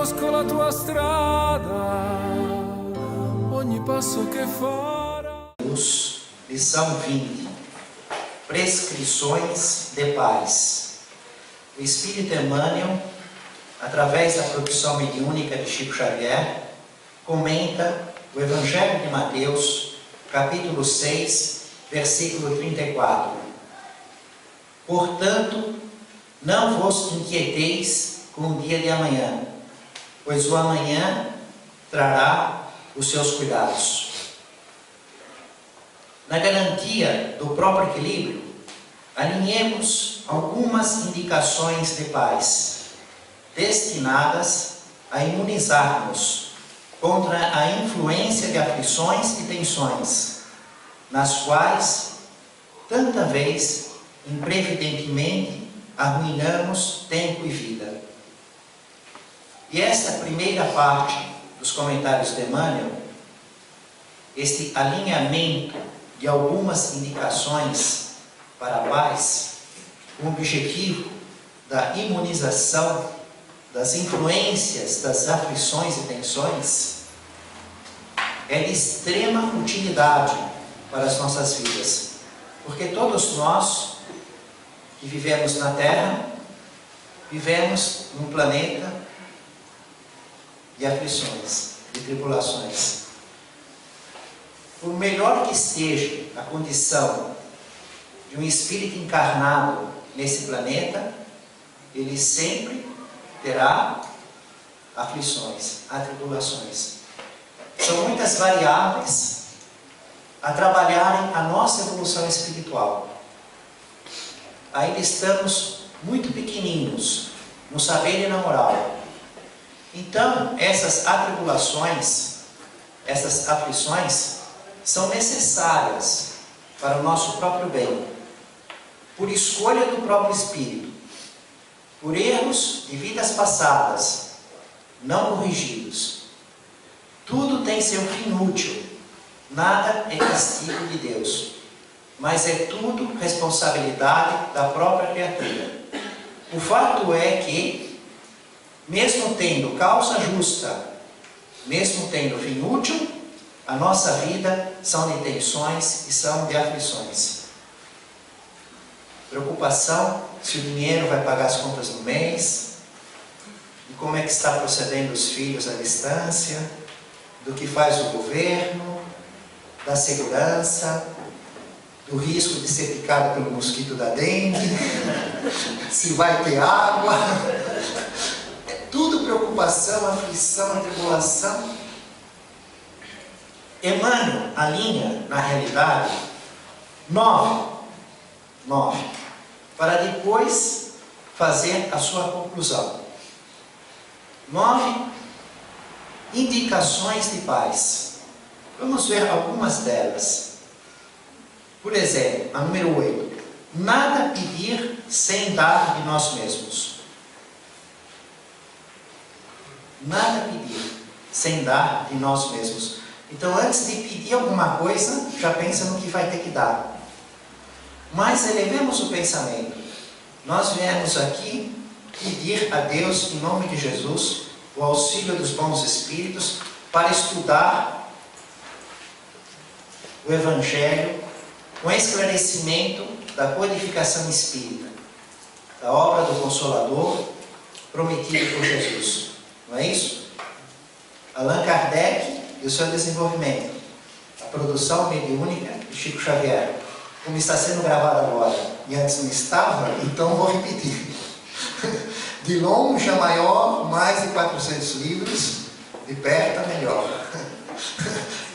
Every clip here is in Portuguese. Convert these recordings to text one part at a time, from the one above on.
conosco la tua strada, ogni passo che farà. Lição 20. Prescrições de paz. O Espírito Emmanuel, através da produção mediúnica de Chico Xavier, comenta o Evangelho de Mateus, capítulo 6, versículo 34. Portanto, não vos inquieteis com o dia de amanhã, pois o amanhã trará os seus cuidados. Na garantia do próprio equilíbrio, alinhemos algumas indicações de paz, destinadas a imunizar-nos contra a influência de aflições e tensões, nas quais, tanta vez, imprevidentemente, arruinamos tempo e vida. E esta primeira parte dos comentários de Emmanuel, este alinhamento de algumas indicações para a paz, com o objetivo da imunização das influências das aflições e tensões, é de extrema utilidade para as nossas vidas, porque todos nós que vivemos na Terra, vivemos num planeta de aflições, de tribulações. Por melhor que esteja a condição de um espírito encarnado nesse planeta, ele sempre terá aflições, atribulações. São muitas variáveis a trabalharem a nossa evolução espiritual. Ainda estamos muito pequeninos no saber e na moral. Então, essas atribulações, essas aflições, são necessárias para o nosso próprio bem, por escolha do próprio Espírito, por erros de vidas passadas, não corrigidos. Tudo tem seu fim útil, nada é castigo de Deus, mas é tudo responsabilidade da própria criatura. O fato é que, mesmo tendo causa justa, mesmo tendo fim útil, a nossa vida são de tensões e são de aflições. Preocupação se o dinheiro vai pagar as contas do mês, de como é que está procedendo os filhos à distância, do que faz o governo, da segurança, do risco de ser picado pelo mosquito da dengue, se vai ter água. É tudo preocupação, aflição, atribulação. Emmanuel alinha, na realidade, 9, para depois fazer a sua conclusão. 9 indicações de paz. Vamos ver algumas delas. Por exemplo, a número 8. Nada pedir sem dar de nós mesmos. Nada pedir sem dar de nós mesmos. Então, antes de pedir alguma coisa, já pensa no que vai ter que dar. Mas elevemos o pensamento. Nós viemos aqui pedir a Deus, em nome de Jesus, o auxílio dos bons espíritos, para estudar o Evangelho com esclarecimento da codificação espírita, da obra do Consolador prometida por Jesus. Não é isso? Allan Kardec e o seu desenvolvimento, a produção mediúnica de Chico Xavier, como está sendo gravado agora e antes não estava, então vou repetir. De longe a maior, mais de 400 livros, de perto a melhor.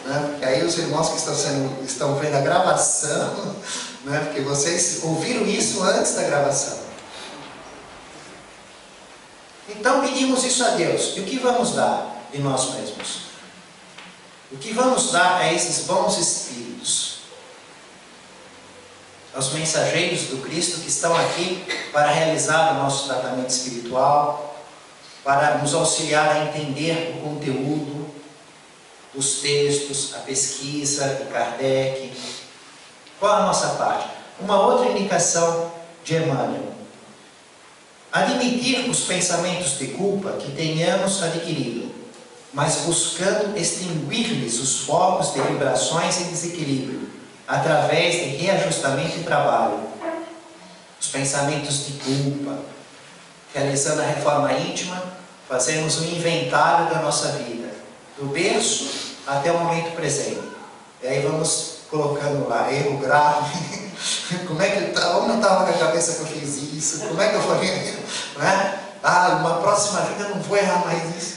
Porque aí os irmãos que estão vendo a gravação, porque vocês ouviram isso antes da gravação. Então pedimos isso a Deus. E o que vamos dar de nós mesmos? O que vamos dar a esses bons espíritos? Aos mensageiros do Cristo que estão aqui para realizar o nosso tratamento espiritual, para nos auxiliar a entender o conteúdo, os textos, a pesquisa de Kardec. Qual a nossa parte? Uma outra indicação de Emmanuel. Admitir os pensamentos de culpa que tenhamos adquirido, mas buscando extinguir-lhes os focos de vibrações e desequilíbrio, através de reajustamento e trabalho. Os pensamentos de culpa, realizando a reforma íntima, fazemos um inventário da nossa vida, do berço até o momento presente. E aí vamos colocando lá, erro grave, como é que tá? Onde eu estava com a cabeça que eu fiz isso? Como é que eu falei? Né? Uma próxima vida eu não vou errar mais isso.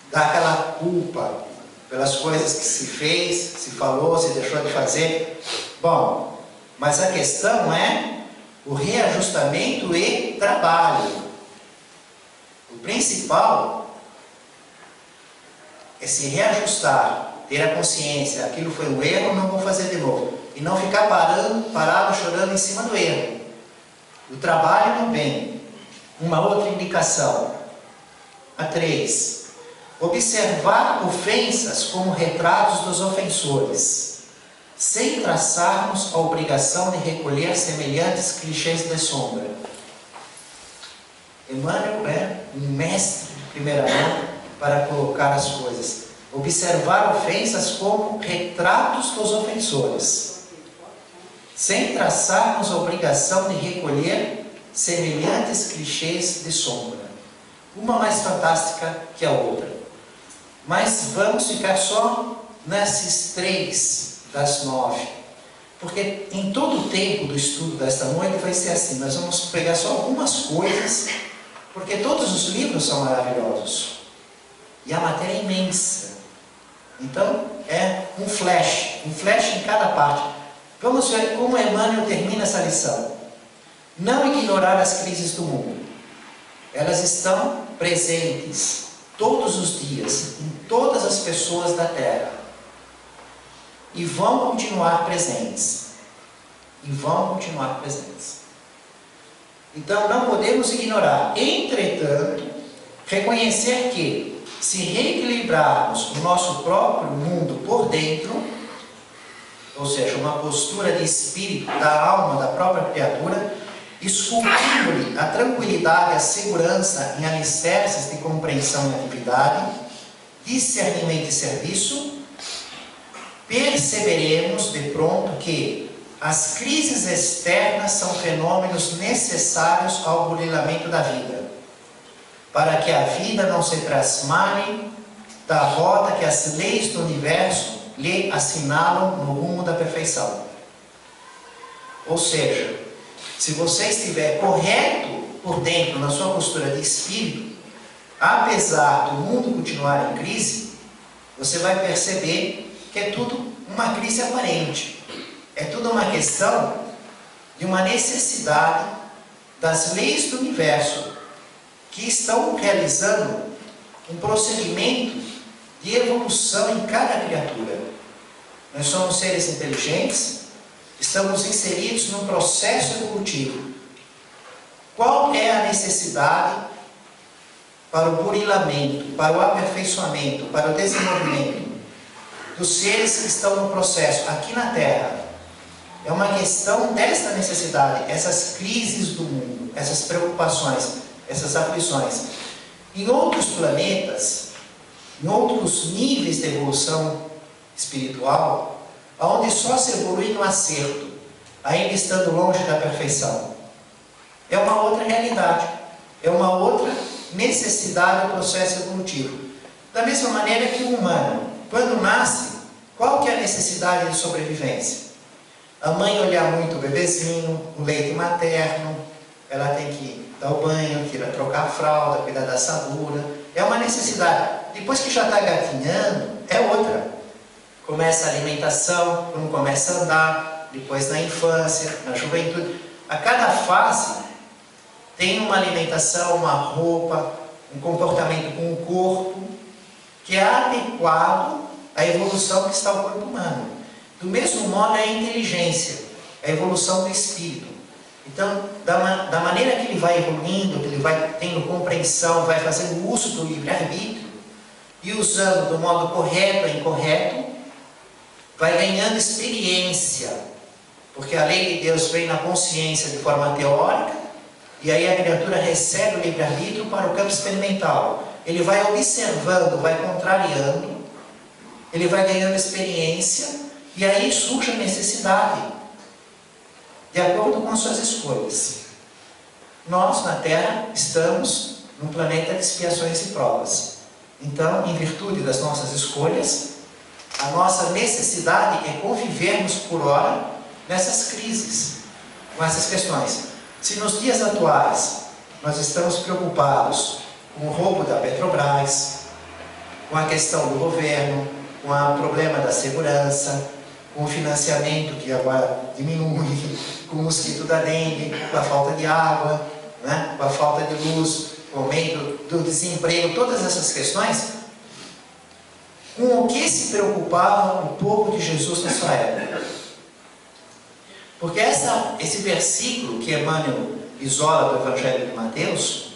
Dá aquela culpa pelas coisas que se fez, se falou, se deixou de fazer. Bom, mas a questão é o reajustamento e trabalho. O principal é se reajustar, ter a consciência, aquilo foi um erro, não vou fazer de novo. E não ficar parado, chorando em cima do erro. O trabalho no bem. Uma outra indicação. A 3. Observar ofensas como retratos dos ofensores, sem traçarmos a obrigação de recolher semelhantes clichês de sombra. Emmanuel é um mestre de primeira mão para colocar as coisas. Observar ofensas como retratos dos ofensores, sem traçarmos a obrigação de recolher semelhantes clichês de sombra. Uma mais fantástica que a outra. Mas vamos ficar só nesses 3 das 9. Porque em todo o tempo do estudo desta noite vai ser assim. Nós vamos pegar só algumas coisas, porque todos os livros são maravilhosos. E a matéria é imensa. Então, é um flash em cada parte. Vamos ver como Emmanuel termina essa lição. Não ignorar as crises do mundo. Elas estão presentes todos os dias, em todas as pessoas da Terra. E vão continuar presentes. Então, não podemos ignorar. Entretanto, reconhecer que, se reequilibrarmos o nosso próprio mundo por dentro, ou seja, uma postura de espírito da alma da própria criatura, esculpindo-lhe a tranquilidade e a segurança em alicerces de compreensão e atividade, discernimento e serviço, perceberemos de pronto que as crises externas são fenômenos necessários ao burilamento da vida, para que a vida não se trasmale da rota que as leis do universo lhe assinalam no rumo da perfeição. Ou seja, se você estiver correto por dentro na sua postura de espírito, apesar do mundo continuar em crise, você vai perceber que é tudo uma crise aparente. É tudo uma questão de uma necessidade das leis do universo que estão realizando um procedimento de evolução em cada criatura. Nós somos seres inteligentes, estamos inseridos num processo evolutivo. Qual é a necessidade para o burilamento, para o aperfeiçoamento, para o desenvolvimento dos seres que estão no processo aqui na Terra? É uma questão desta necessidade, essas crises do mundo, essas preocupações, essas aflições. Em outros planetas, em outros níveis de evolução espiritual, onde só se evolui no acerto, ainda estando longe da perfeição. É uma outra realidade, é uma outra necessidade do processo evolutivo. Da mesma maneira que o humano, quando nasce, qual que é a necessidade de sobrevivência? A mãe olhar muito o bebezinho, o leite materno, ela tem que dar o banho, trocar a fralda, cuidar da assadura. É uma necessidade. Depois que já está gatinhando, é outra. Começa a alimentação, quando começa a andar, depois na infância, na juventude. A cada fase tem uma alimentação, uma roupa, um comportamento com o corpo, que é adequado à evolução que está o corpo humano. Do mesmo modo é a inteligência, a evolução do espírito. Então, da maneira que ele vai evoluindo, que ele vai tendo compreensão, vai fazendo uso do livre-arbítrio, e usando do modo correto ou incorreto, vai ganhando experiência, porque a lei de Deus vem na consciência de forma teórica, E aí a criatura recebe o livre-arbítrio para o campo experimental. Ele vai observando, vai contrariando, ele vai ganhando experiência, e aí surge a necessidade, de acordo com as suas escolhas. Nós, na Terra, estamos num planeta de expiações e provas. Então, em virtude das nossas escolhas, a nossa necessidade é convivermos por hora nessas crises, com essas questões. Se nos dias atuais nós estamos preocupados com o roubo da Petrobras, com a questão do governo, com o problema da segurança, com o financiamento que agora diminui, com o mosquito da dengue, com a falta de água, né? Com a falta de luz, com o aumento do desemprego, todas essas questões, com o que se preocupava o povo de Jesus na sua época? Porque esse versículo que Emmanuel isola do Evangelho de Mateus,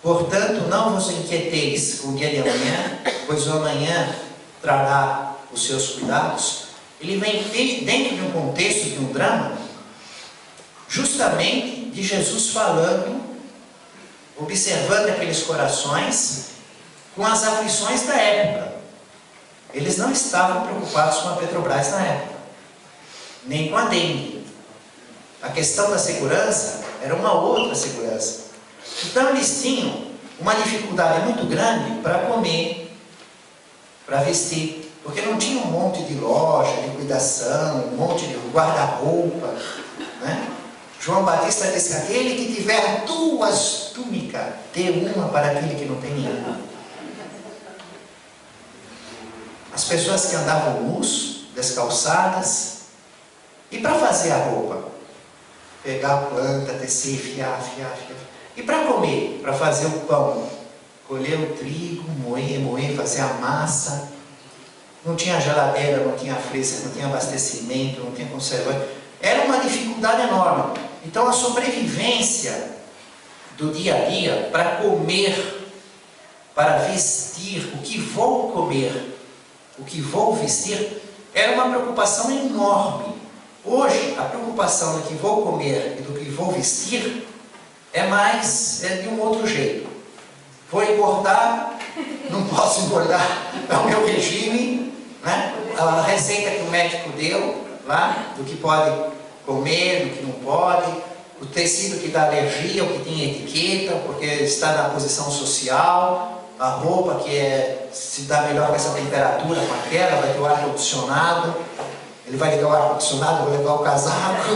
portanto, não vos inquieteis com o dia de amanhã, pois o amanhã trará os seus cuidados. Ele vem dentro de um contexto, de um drama, justamente de Jesus falando, observando aqueles corações com as aflições da época. Eles não estavam preocupados com a Petrobras na época, nem com a dengue. A questão da segurança era uma outra segurança. Então eles tinham uma dificuldade muito grande para comer, para vestir, porque não tinha um monte de loja, de cuidação, um monte de guarda-roupa, né? João Batista disse: aquele que tiver 2 túnicas, dê uma para aquele que não tem nenhuma. As pessoas que andavam nus, descalçadas, e para fazer a roupa? Pegar a planta, tecer, fiar. E para comer? Para fazer o pão? Colher o trigo, moer, fazer a massa. Não tinha geladeira, não tinha freezer, não tinha abastecimento, não tinha conservante. Era uma dificuldade enorme. Então a sobrevivência do dia a dia, para comer, para vestir, o que vou comer, o que vou vestir, era uma preocupação enorme. Hoje, a preocupação do que vou comer e do que vou vestir é de um outro jeito. Vou engordar, não posso engordar, é o meu regime, né? A receita que o médico deu lá, do que pode comer, do que não pode, o tecido que dá alergia, o que tem etiqueta, porque está na posição social, a roupa que se dá melhor com essa temperatura, com aquela, vai ter o ar-condicionado, ele vai ligar o ar-condicionado, vou levar o casaco,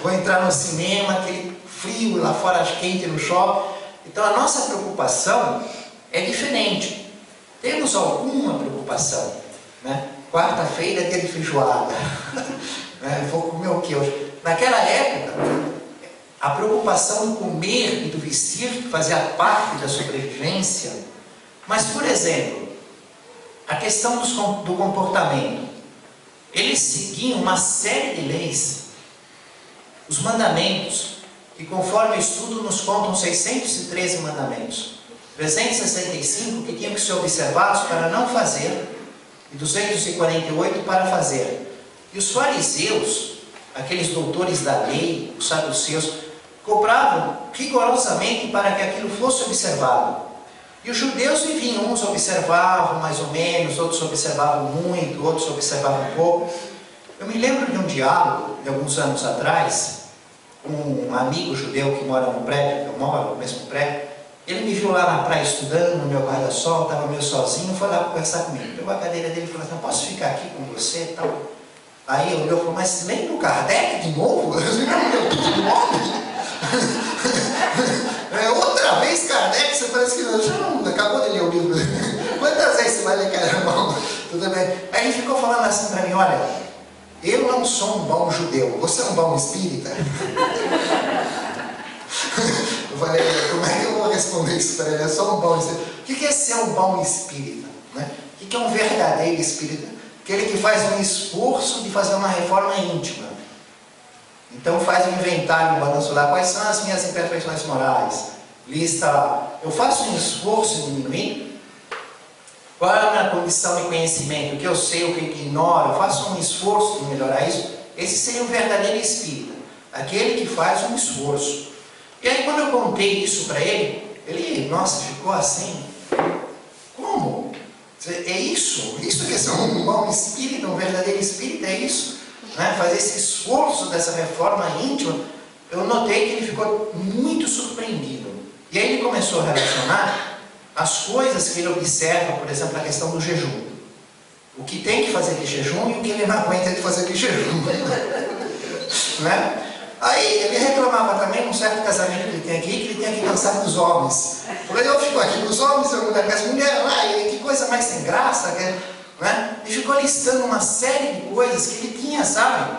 vou entrar no cinema, aquele frio lá fora, quente no shopping. Então a nossa preocupação é diferente. Temos alguma preocupação, né? Quarta-feira é dia de feijoada. Vou comer o que hoje? Naquela época, a preocupação do comer e do vestir fazia parte da sobrevivência. Mas, por exemplo, a questão do comportamento. Eles seguiam uma série de leis, os mandamentos, que conforme o estudo nos contam 613 mandamentos, 365 que tinham que ser observados para não fazer, e 248 para fazer. E os fariseus, aqueles doutores da lei, os saduceus, cobravam rigorosamente para que aquilo fosse observado. E os judeus viviam, uns observavam mais ou menos, outros observavam muito, outros observavam pouco. Eu me lembro de um diálogo, de alguns anos atrás, um amigo judeu que mora no prédio, que eu moro no mesmo prédio. Ele me viu lá na praia estudando, no meu guarda-sol, estava meio sozinho, foi lá conversar comigo. Pegou a cadeira dele e falou assim: posso ficar aqui com você e tal? Aí eu olhei e falei: mas lembra o Kardec de novo? Eu lembro tudo de novo. Outra vez Kardec, você parece que não acabou de ler o livro. Quantas vezes você vai ler Kardec? Tudo bem. Aí ele ficou falando assim para mim: olha, eu não sou um bom judeu, você é um bom espírita? Eu falei: como é que eu vou responder isso para ele? Eu sou um bom espírita. O que é ser um bom espírita? Né? O que é um verdadeiro espírita? Aquele que faz um esforço de fazer uma reforma íntima. Então faz um inventário, um balanço lá, quais são as minhas imperfeições morais, lista lá. Eu faço um esforço em diminuir. Qual é a minha condição de conhecimento? O que eu sei, o que eu ignoro? Eu faço um esforço de melhorar isso. esse seria um verdadeiro espírita, aquele que faz um esforço. E aí quando eu contei isso para ele, nossa, ficou assim, como? É isso? Isso que é ser um bom espírita, um verdadeiro espírita, é isso? Né? Fazer esse esforço dessa reforma íntima. Eu notei que ele ficou muito surpreendido. E aí ele começou a relacionar as coisas que ele observa, por exemplo, a questão do jejum. O que tem que fazer de jejum e o que ele não aguenta de fazer de jejum. Né? Aí ele reclamava também num certo casamento que ele tem aqui, que ele tinha que dançar com os homens. Porque eu fico aqui com os homens, eu com as mulheres, que coisa mais sem graça. Né? E ficou listando uma série de coisas que ele tinha, sabe?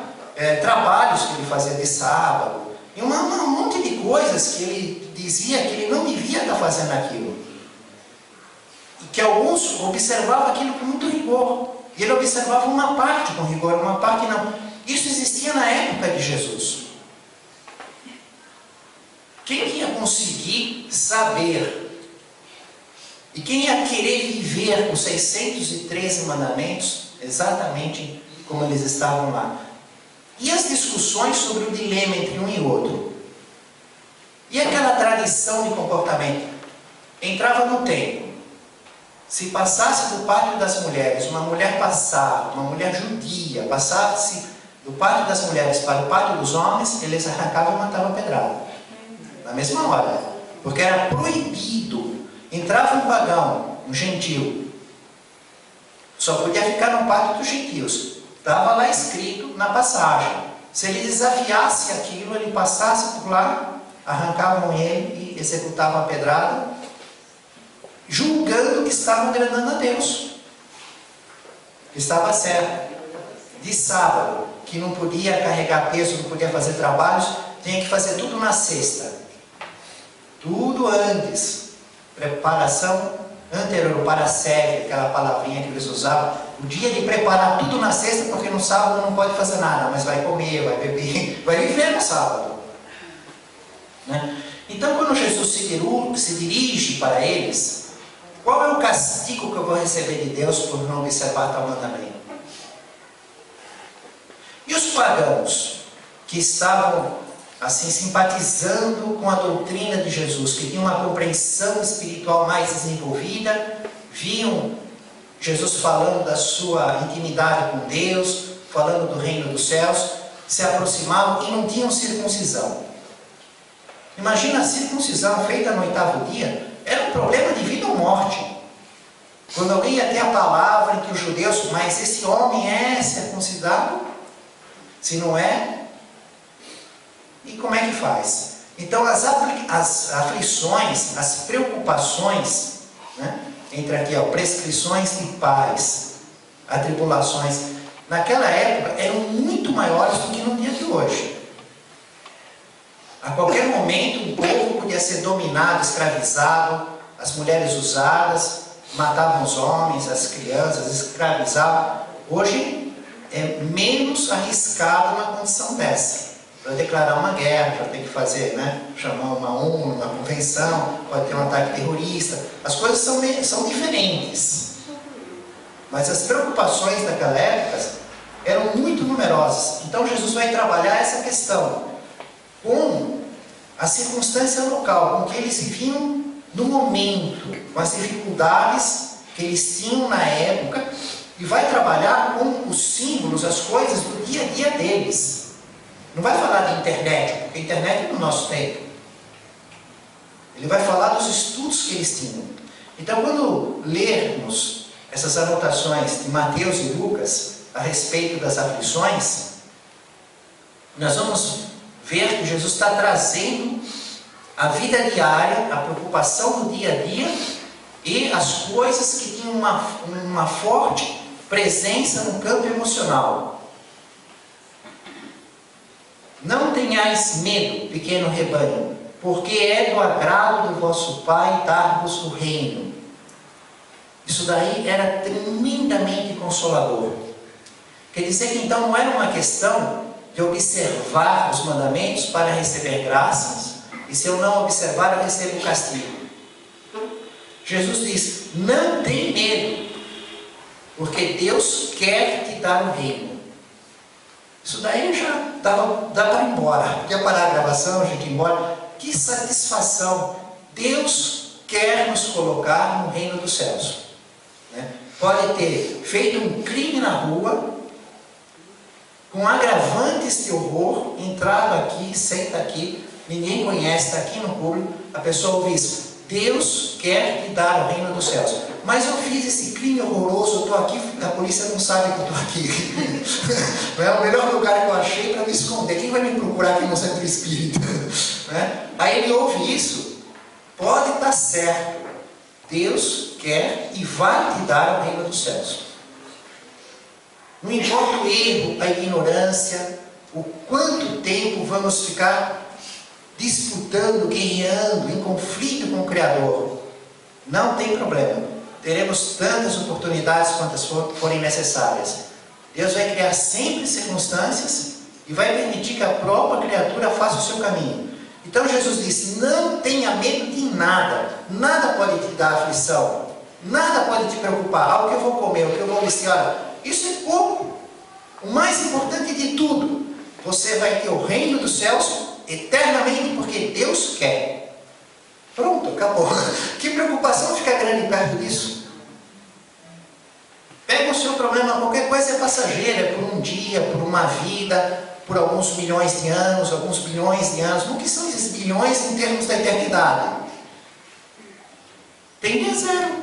Trabalhos que ele fazia de sábado. E um monte de coisas que ele dizia que ele não devia estar fazendo aquilo. E que alguns observavam aquilo com muito rigor. E ele observava uma parte com rigor, uma parte não. Isso existia na época de Jesus. Quem ia conseguir saber e quem ia querer viver os 613 mandamentos exatamente como eles estavam lá? E as discussões sobre o dilema entre um e outro? E aquela tradição de comportamento? Entrava no templo. Se passasse do pátio das mulheres, uma mulher passava, uma mulher judia, passasse do pátio das mulheres para o pátio dos homens, eles arrancavam e matavam a pedrada. Na mesma hora. Porque era proibido. Entrava um pagão, um gentil. Só podia ficar no pátio dos gentios. Estava lá escrito na passagem. Se ele desafiasse aquilo, ele passasse por lá, arrancavam ele e executavam a pedrada, julgando que estavam agradando a Deus, que estava certo. De sábado, que não podia carregar peso, não podia fazer trabalhos, tinha que fazer tudo na sexta. Tudo antes. Preparação anterior, para a série, aquela palavrinha que eles usavam. O dia de preparar tudo na sexta, porque no sábado não pode fazer nada, mas vai comer, vai beber, vai viver no sábado. Né? Então, quando Jesus se dirige para eles, qual é o castigo que eu vou receber de Deus por não observar tal mandamento? E os pagãos que estavam assim simpatizando com a doutrina de Jesus, que tinham uma compreensão espiritual mais desenvolvida, viam Jesus falando da sua intimidade com Deus, falando do reino dos céus, se aproximavam e não tinham circuncisão. Imagina a circuncisão feita no 8º dia, era um problema de vida ou morte. Quando alguém ia ter a palavra entre os judeus, mas esse homem é circuncidado? Se não é, e como é que faz? Então as aflições, as preocupações, né? Entre aqui, prescrições de paz, atribulações, naquela época eram muito maiores do que no dia de hoje. A qualquer momento o povo podia ser dominado, escravizado, as mulheres usadas, matavam os homens, as crianças, escravizavam. Hoje é menos arriscado uma condição dessa. Para declarar uma guerra, já tem que fazer, né? Chamar uma ONU, uma convenção, pode ter um ataque terrorista. As coisas são diferentes. Mas as preocupações daquela época eram muito numerosas. Então Jesus vai trabalhar essa questão com a circunstância local, com o que eles viviam no momento, com as dificuldades que eles tinham na época, e vai trabalhar com os símbolos, as coisas do dia a dia deles. Não vai falar de internet, porque a internet é no nosso tempo. Ele vai falar dos estudos que eles tinham. Então, quando lermos essas anotações de Mateus e Lucas a respeito das aflições, nós vamos ver que Jesus está trazendo a vida diária, a preocupação do dia a dia e as coisas que tinham uma forte presença no campo emocional. Não tenhais medo, pequeno rebanho, porque é do agrado do vosso Pai dar-vos o reino. Isso daí era tremendamente consolador. Quer dizer que então não era uma questão de observar os mandamentos para receber graças, e se eu não observar eu recebo castigo. Jesus diz, não tem medo, porque Deus quer te dar o reino. Isso daí já dá para ir embora. Quer parar a gravação, a gente ir embora? Que satisfação! Deus quer nos colocar no reino dos céus. Né? Pode ter feito um crime na rua, com agravantes de horror, entrado aqui, senta aqui, ninguém conhece, está aqui no público, a pessoa ouve isso. Deus quer te dar o reino dos céus. Mas eu fiz esse crime horroroso, eu estou aqui, a polícia não sabe que eu estou aqui. Não é o melhor lugar que eu achei para me esconder. Quem vai me procurar aqui no centro espírita? Né? Aí ele ouve isso, pode estar certo. Deus quer e vai te dar o reino dos céus. Não importa o erro, a ignorância, o quanto tempo vamos ficar disputando, guerreando, em conflito com o Criador. Não tem problema. Teremos tantas oportunidades quantas forem necessárias. Deus vai criar sempre circunstâncias e vai permitir que a própria criatura faça o seu caminho. Então Jesus disse, não tenha medo de nada. Nada pode te dar aflição. Nada pode te preocupar. O que eu vou comer, o que eu vou vestir. Olha, isso é pouco. O mais importante de tudo, você vai ter o reino dos céus eternamente, porque Deus quer. Pronto, acabou. Que preocupação ficar grande perto disso? Pega o seu problema, qualquer coisa é passageira, por um dia, por uma vida, por alguns milhões de anos, alguns bilhões de anos. O que são esses bilhões em termos da eternidade? Tem zero.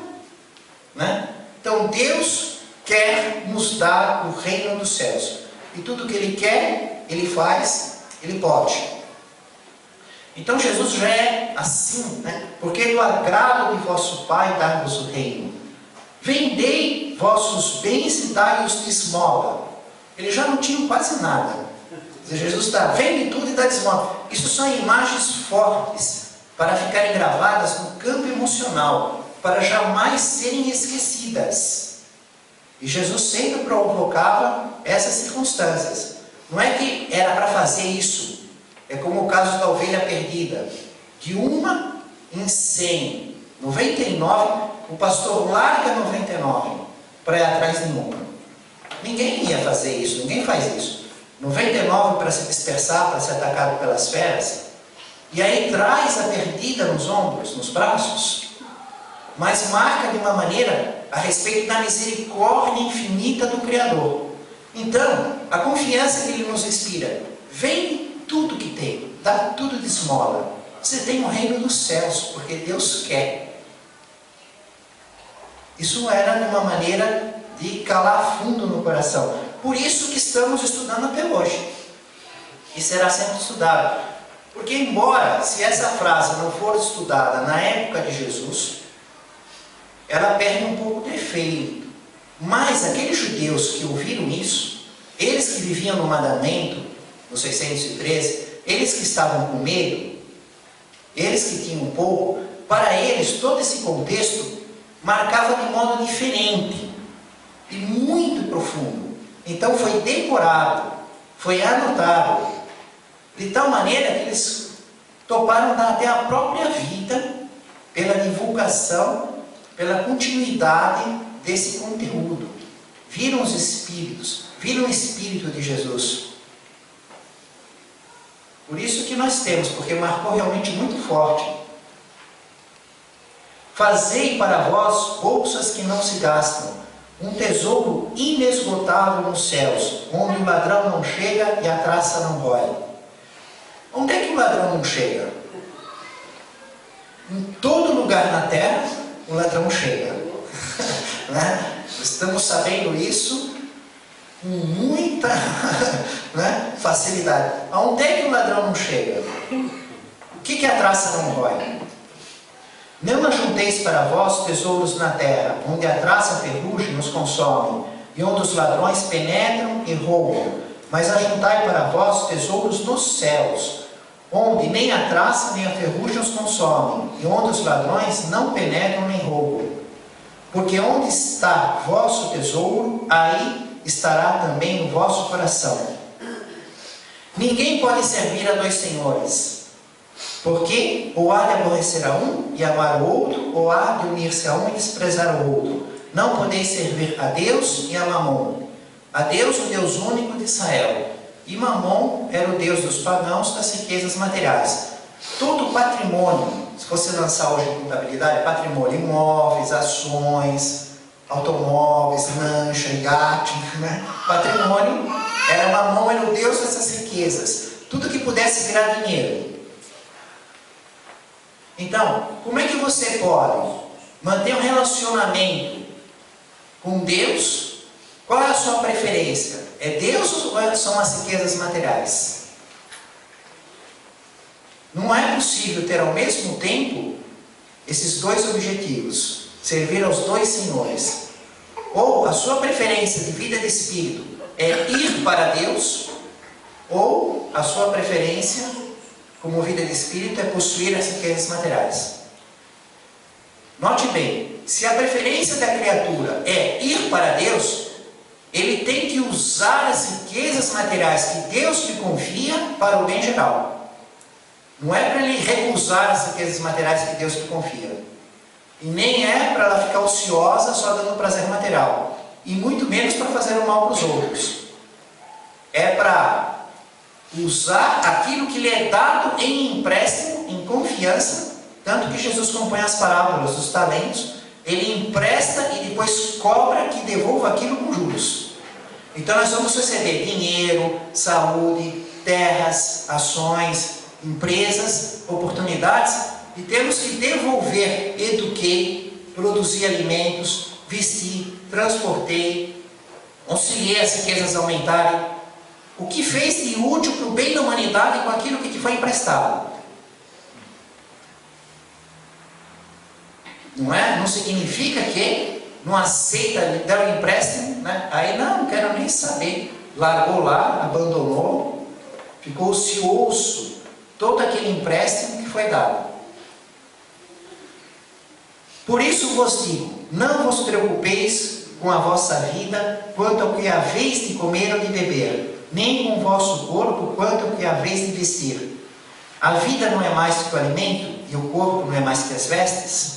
Né? Então Deus quer nos dar o reino dos céus. E tudo que Ele quer, Ele faz, Ele pode. Então Jesus já é assim, né? Porque do agrado de vosso Pai dar-vos o reino. Vendei vossos bens e dai-os de esmola. Eles já não tinham quase nada. Jesus está, vende tudo e dá de esmola. Isso são imagens fortes para ficarem gravadas no campo emocional, para jamais serem esquecidas. E Jesus sempre provocava essas circunstâncias. Não é que era para fazer isso. É como o caso da ovelha perdida. De 1 em 100, 99, o pastor larga 99 para ir atrás de uma. Ninguém ia fazer isso, ninguém faz isso. 99 para se dispersar, para ser atacado pelas feras. E aí traz a perdida nos ombros, nos braços. Mas marca de uma maneira a respeito da misericórdia infinita do Criador. Então, a confiança que Ele nos inspira, vende tudo que tem, dá tudo de esmola. Você tem o reino dos céus, porque Deus quer. Isso era de uma maneira de calar fundo no coração. Por isso que estamos estudando até hoje. E será sempre estudado. Porque embora, se essa frase não for estudada na época de Jesus, ela perde um pouco de efeito. Mas aqueles judeus que ouviram isso, eles que viviam no mandamento, no 613, eles que estavam com medo, eles que tinham um pouco, para eles todo esse contexto marcava de modo diferente e muito profundo. Então foi decorado, foi anotado, de tal maneira que eles toparam dar até a própria vida pela divulgação, pela continuidade desse conteúdo. Viram os Espíritos, viram o Espírito de Jesus. Por isso que nós temos, porque marcou realmente muito forte. Fazei para vós bolsas que não se gastam, um tesouro inesgotável nos céus, onde o ladrão não chega e a traça não rói. Onde é que o ladrão não chega? Em todo lugar na terra, o ladrão chega. Né? Estamos sabendo isso com muita né, facilidade. Aonde é que o ladrão não chega? O que a traça não rói? Não ajunteis para vós tesouros na terra, onde a traça e a ferrugem os consomem, e onde os ladrões penetram e roubam. Mas ajuntai para vós tesouros nos céus, onde nem a traça nem a ferrugem os consomem, e onde os ladrões não penetram nem roubam. Porque onde está vosso tesouro, aí estará também o vosso coração. Ninguém pode servir a dois senhores, porque ou há de aborrecer a um e amar o outro, ou há de unir-se a um e desprezar o outro. Não podeis servir a Deus e a Mamon. A Deus, o Deus único de Israel. E Mamon era o deus dos pagãos das riquezas materiais. Todo o patrimônio, se você lançar hoje em contabilidade, patrimônio, imóveis, ações, automóveis, lancha, iate, né? Patrimônio, Mamon era o deus dessas riquezas. Tudo que pudesse virar dinheiro. Então, como é que você pode manter um relacionamento com Deus? Qual é a sua preferência? É Deus ou são as riquezas materiais? Não é possível ter ao mesmo tempo esses dois objetivos, servir aos dois senhores. Ou a sua preferência de vida de espírito é ir para Deus, ou a sua preferência como vida de espírito é possuir as riquezas materiais. Note bem, se a preferência da criatura é ir para Deus, ele tem que usar as riquezas materiais que Deus lhe confia para o bem geral. Não é para ele recusar as riquezas materiais que Deus lhe confia. E nem é para ela ficar ociosa só dando prazer material. E muito menos para fazer o mal para os outros. É para usar aquilo que lhe é dado em empréstimo, em confiança. Tanto que Jesus compõe as parábolas dos talentos. Ele empresta e depois cobra que devolva aquilo com juros. Então nós vamos receber dinheiro, saúde, terras, ações, empresas, oportunidades, e temos que devolver. Eduquei, produzi alimentos, vesti, transportei, auxiliei as riquezas a aumentarem. O que fez de útil para o bem da humanidade com aquilo que te foi emprestado? Não é? Não significa que não aceita, der um empréstimo, né? Aí não quero nem saber. Largou lá, abandonou, ficou ocioso todo aquele empréstimo que foi dado. Por isso vos digo, não vos preocupeis com a vossa vida quanto ao que haveis de comer ou de beber, nem com o vosso corpo quanto ao que haveis de vestir. A vida não é mais que o alimento e o corpo não é mais que as vestes?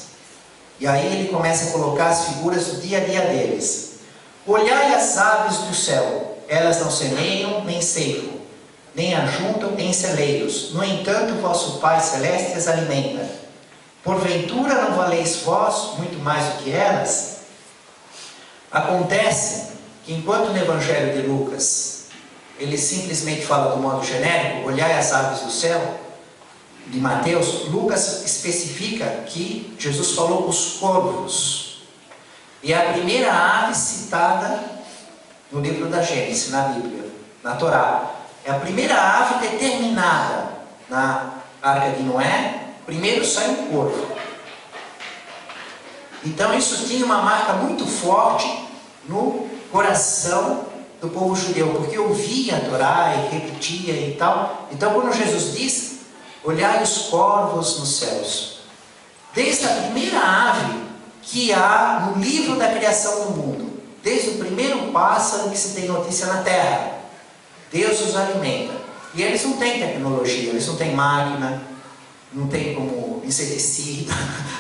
E aí ele começa a colocar as figuras do dia a dia deles. Olhai as aves do céu, elas não semeiam nem ceifam, nem ajuntam em celeiros. No entanto, vosso Pai Celeste as alimenta. Porventura não valeis vós muito mais do que elas? Acontece que enquanto no Evangelho de Lucas ele simplesmente fala do modo genérico, olhai as aves do céu, de Mateus, Lucas especifica que Jesus falou os corvos. E a primeira ave citada no livro da Gênesis, na Bíblia, na Torá. É a primeira ave determinada na Arca de Noé. Primeiro sai um corvo. Então isso tinha uma marca muito forte no coração do povo judeu, porque ouvia a Torá e repetia e tal. Então quando Jesus diz, olhai os corvos nos céus, desde a primeira ave que há no livro da criação do mundo, desde o primeiro pássaro que se tem notícia na terra, Deus os alimenta. E eles não têm tecnologia, eles não têm máquina, não tem como inseticida,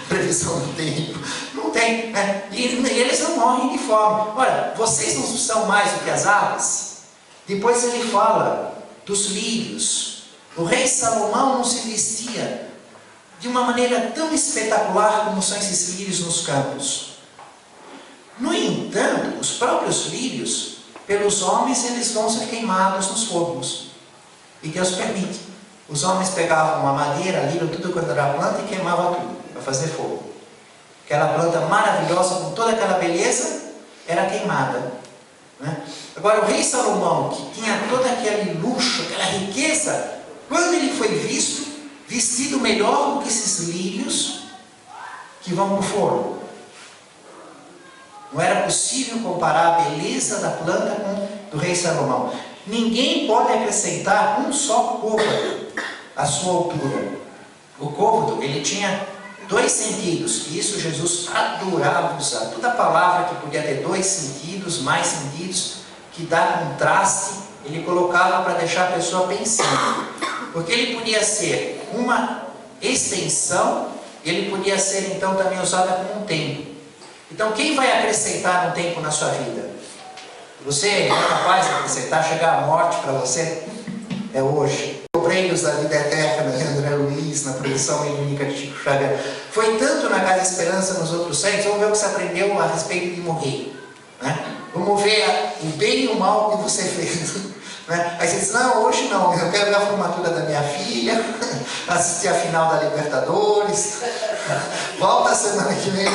previsão do tempo, não tem, né? E eles não morrem de fome. Ora, vocês não são mais do que as aves? Depois ele fala dos lírios. O rei Salomão não se vestia de uma maneira tão espetacular como são esses lírios nos campos. No entanto, os próprios lírios, pelos homens, eles vão ser queimados nos fogos. E Deus permite. Os homens pegavam uma madeira, liram tudo quanto era planta e queimavam tudo para fazer fogo. Aquela planta maravilhosa, com toda aquela beleza, era queimada, né? Agora o rei Salomão, que tinha todo aquele luxo, aquela riqueza, quando ele foi visto, vestido melhor do que esses lírios que vão para o forno. Não era possível comparar a beleza da planta com a do rei Salomão. Ninguém pode acrescentar um só côvado à sua altura. O côvado, ele tinha dois sentidos, e isso Jesus adorava usar. Toda palavra que podia ter dois sentidos, mais sentidos, que dá contraste, ele colocava para deixar a pessoa pensando. Porque ele podia ser uma extensão, ele podia ser então também usada como um tempo. Então quem vai acrescentar um tempo na sua vida? Você é capaz de acrescentar, chegar à morte para você? É hoje. Prêmios da Vida Eterna, André Luiz, na produção mediúnica de Chico Xavier. Foi tanto na Casa Esperança, nos outros centros. Vamos ver o que você aprendeu a respeito de morrer. Né? Vamos ver o bem e o mal que você fez. Né? Aí você diz, não, hoje não, eu quero ver a formatura da minha filha, assistir a final da Libertadores, volta a semana que vem.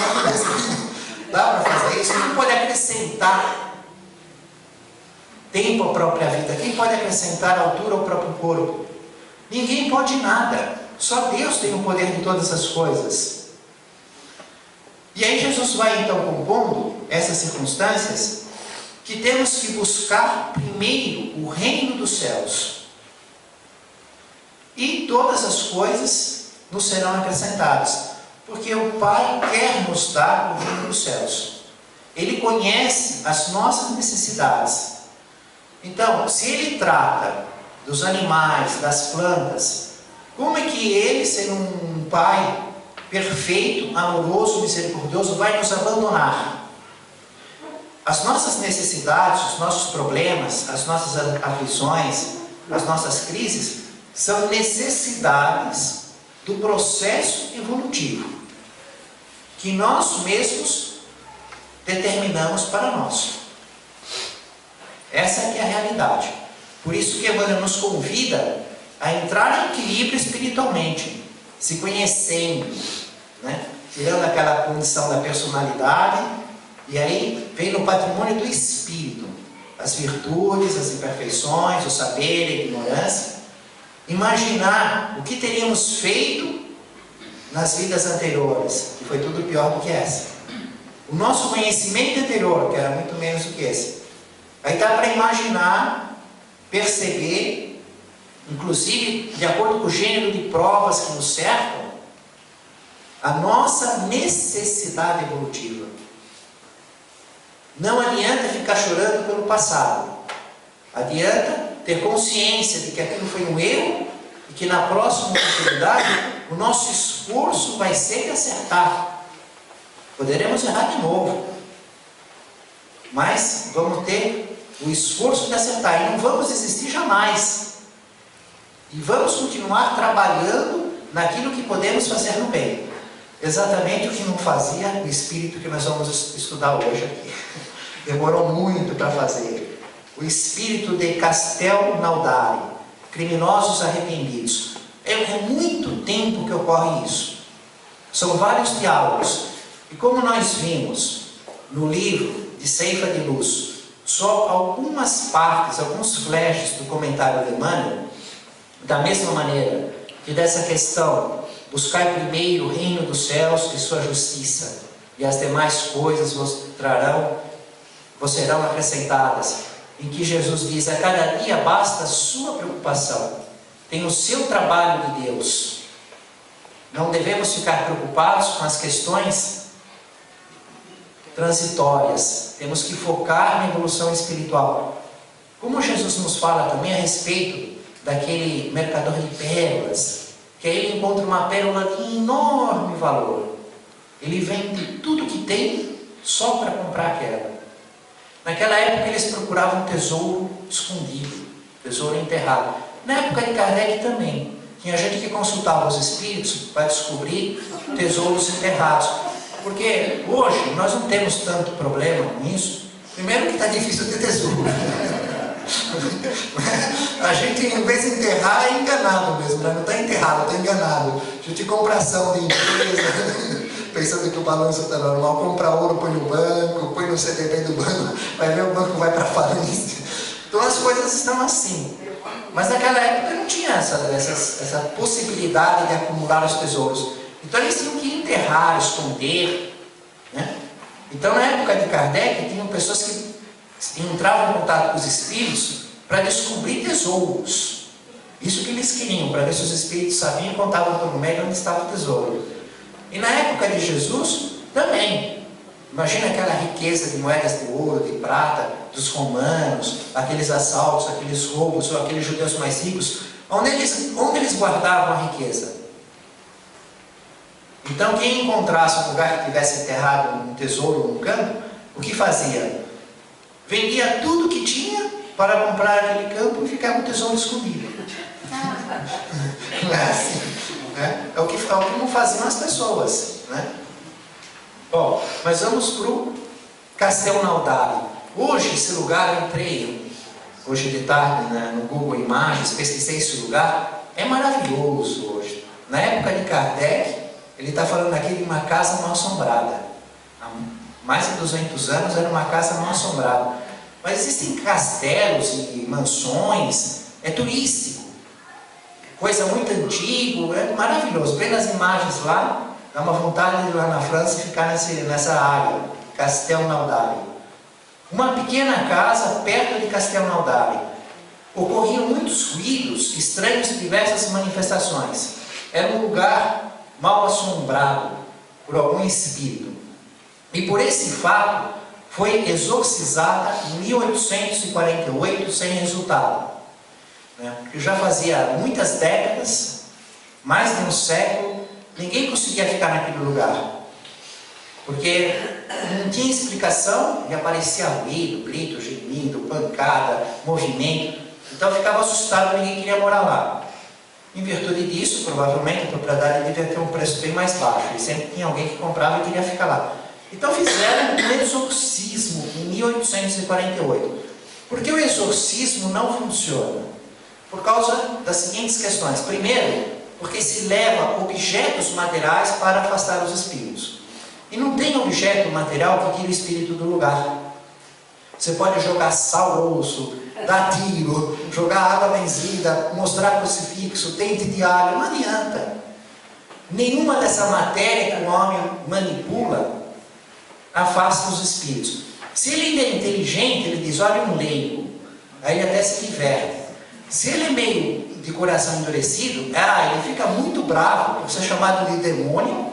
Dá para fazer isso? Quem pode acrescentar tempo à própria vida? Quem pode acrescentar altura ao próprio corpo? Ninguém pode nada. Só Deus tem o poder de todas as coisas. E aí Jesus vai então compondo essas circunstâncias que temos que buscar primeiro o reino dos céus. E todas as coisas nos serão acrescentadas. Porque o Pai quer nos dar o reino dos céus. Ele conhece as nossas necessidades. Então, se Ele trata dos animais, das plantas, como é que Ele, sendo um Pai perfeito, amoroso, misericordioso, vai nos abandonar? As nossas necessidades, os nossos problemas, as nossas aflições, as nossas crises, são necessidades do processo evolutivo que nós mesmos determinamos para nós. Essa é que é a realidade. Por isso que Emmanuel nos convida a entrar em equilíbrio espiritualmente, se conhecendo, né? Tirando aquela condição da personalidade, e aí vem no patrimônio do espírito, as virtudes, as imperfeições, o saber, a ignorância. Imaginar o que teríamos feito nas vidas anteriores, que foi tudo pior do que essa. O nosso conhecimento anterior, que era muito menos do que esse. Aí dá para imaginar, perceber, inclusive de acordo com o gênero de provas que nos cercam, a nossa necessidade evolutiva. Não adianta ficar chorando pelo passado. Adianta ter consciência de que aquilo foi um erro e que na próxima oportunidade o nosso esforço vai ser de acertar. Poderemos errar de novo, mas vamos ter o esforço de acertar e não vamos desistir jamais. E vamos continuar trabalhando naquilo que podemos fazer no bem. Exatamente o que não fazia o espírito que nós vamos estudar hoje aqui. Demorou muito para fazer. O espírito de Castelnaudari, criminosos arrependidos. É muito tempo que ocorre isso. São vários diálogos. E como nós vimos no livro de Ceifa de Luz, só algumas partes, alguns flashes do comentário de Emmanuel, da mesma maneira que dessa questão, buscai primeiro o reino dos céus e sua justiça, e as demais coisas vos serão acrescentadas, em que Jesus diz, a cada dia basta a sua preocupação, tem o seu trabalho de Deus. Não devemos ficar preocupados com as questões transitórias, temos que focar na evolução espiritual. Como Jesus nos fala também a respeito daquele mercador de pérolas, que aí ele encontra uma pérola de enorme valor. Ele vende tudo que tem só para comprar aquela. Naquela época eles procuravam um tesouro escondido, tesouro enterrado. Na época de Kardec também. Tinha gente que consultava os espíritos para descobrir tesouros enterrados. Porque hoje nós não temos tanto problema com isso. Primeiro que está difícil ter tesouro. A gente, em vez de enterrar, é enganado mesmo, né? Não está enterrado, está enganado. A gente compra ação de empresa, pensando que o balanço está normal, compra ouro, põe no banco, põe no CDB do banco, vai ver o banco vai para a falência. Então as coisas estão assim. Mas naquela época não tinha essa possibilidade de acumular os tesouros. Então eles tinham que enterrar, esconder, né? Então na época de Kardec tinham pessoas que entravam em contato com os espíritos para descobrir tesouros. Isso que eles queriam, para ver se os espíritos sabiam e contavam para o médium onde estava o tesouro. E na época de Jesus também. Imagina aquela riqueza de moedas de ouro, de prata, dos romanos, aqueles assaltos, aqueles roubos, ou aqueles judeus mais ricos. Onde eles guardavam a riqueza? Então quem encontrasse um lugar que tivesse enterrado um tesouro num campo, o que fazia? vendia tudo que tinha para comprar aquele campo e ficar com o tesouro escondido. Não é assim, né? É o que não faziam as pessoas, né? Bom, mas vamos para o Castelnaudary. Hoje esse lugar eu entrei, hoje de tarde, né, no Google Imagens, pesquisei esse lugar, é maravilhoso hoje. Na época de Kardec, ele está falando aqui de uma casa mal assombrada. Há mais de 200 anos era uma casa mal assombrada. Mas existem castelos e mansões, é turístico, coisa muito antiga, é maravilhoso. Vendo as imagens lá, dá uma vontade de ir lá na França e ficar nessa área, Castelnaudary. Uma pequena casa perto de Castelnaudary. Ocorriam muitos ruídos estranhos e diversas manifestações. Era um lugar mal assombrado por algum espírito. E por esse fato, foi exorcizada em 1848 sem resultado. Porque já fazia muitas décadas, mais de um século, ninguém conseguia ficar naquele lugar. Porque não tinha explicação e aparecia ruído, grito, gemido, pancada, movimento. Então ficava assustado, ninguém queria morar lá. Em virtude disso, provavelmente a propriedade devia ter um preço bem mais baixo. E sempre tinha alguém que comprava e queria ficar lá. Então fizeram um exorcismo em 1848. Por que o exorcismo não funciona? Por causa das seguintes questões. Primeiro, porque se leva objetos materiais para afastar os espíritos. E não tem objeto material que tire o espírito do lugar. Você pode jogar sal grosso, dar tiro, jogar água benzida, mostrar crucifixo, dente de alho, não adianta. Nenhuma dessa matéria que o homem manipula afasta os espíritos. Se ele ainda é inteligente, ele diz, olha um leigo, aí ele até se diverte. Se ele é meio de coração endurecido, ele fica muito bravo por ser chamado de demônio,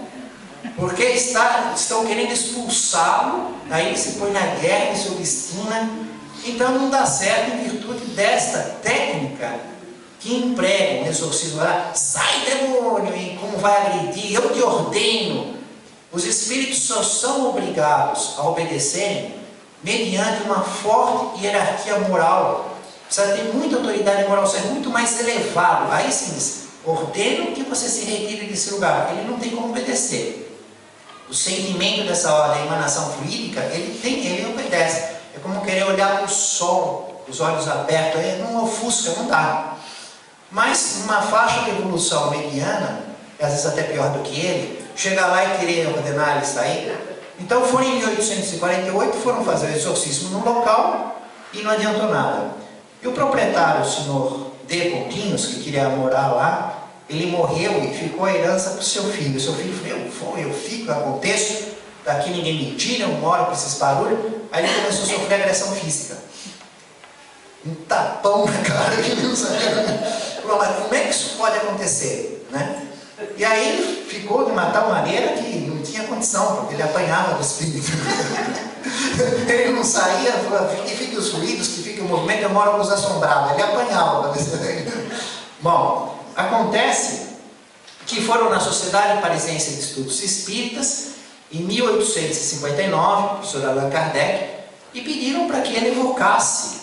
porque estão querendo expulsá-lo, aí ele se põe na guerra, se obstina. Então não dá certo em virtude desta técnica que emprega o exorcismo. Sai demônio, e como vai agredir, eu te ordeno. Os espíritos só são obrigados a obedecerem mediante uma forte hierarquia moral. Precisa ter muita autoridade moral, ser muito mais elevado. Aí sim, ordeno que você se retire desse lugar. Ele não tem como obedecer. O sentimento dessa ordem, a emanação fluídica, ele obedece. É como querer olhar para o sol, os olhos abertos, não ofusca, não dá. Mas uma faixa de evolução mediana, às vezes até pior do que ele, chegar lá e querer ordenar ele sair. Então foram em 1848, foram fazer o exorcismo no local e não adiantou nada. E o proprietário, o senhor D. Coutinhos, que queria morar lá, ele morreu e ficou a herança para o seu filho. O seu filho falou, eu fico, aconteço, daqui ninguém me tira, eu moro com esses barulhos. Aí ele começou a sofrer agressão física. Um tapão na cara que ele não sabia. Mas como é que isso pode acontecer? Né? E aí ele ficou de uma tal maneira que não tinha condição, porque ele apanhava do espírito. Ele não saía, que fique os ruídos, que fique o movimento, eu moro com os assombrados. Ele apanhava. Bom, acontece que foram na Sociedade Parisiense de Estudos Espíritas, em 1859, o professor Allan Kardec, e pediram para que ele evocasse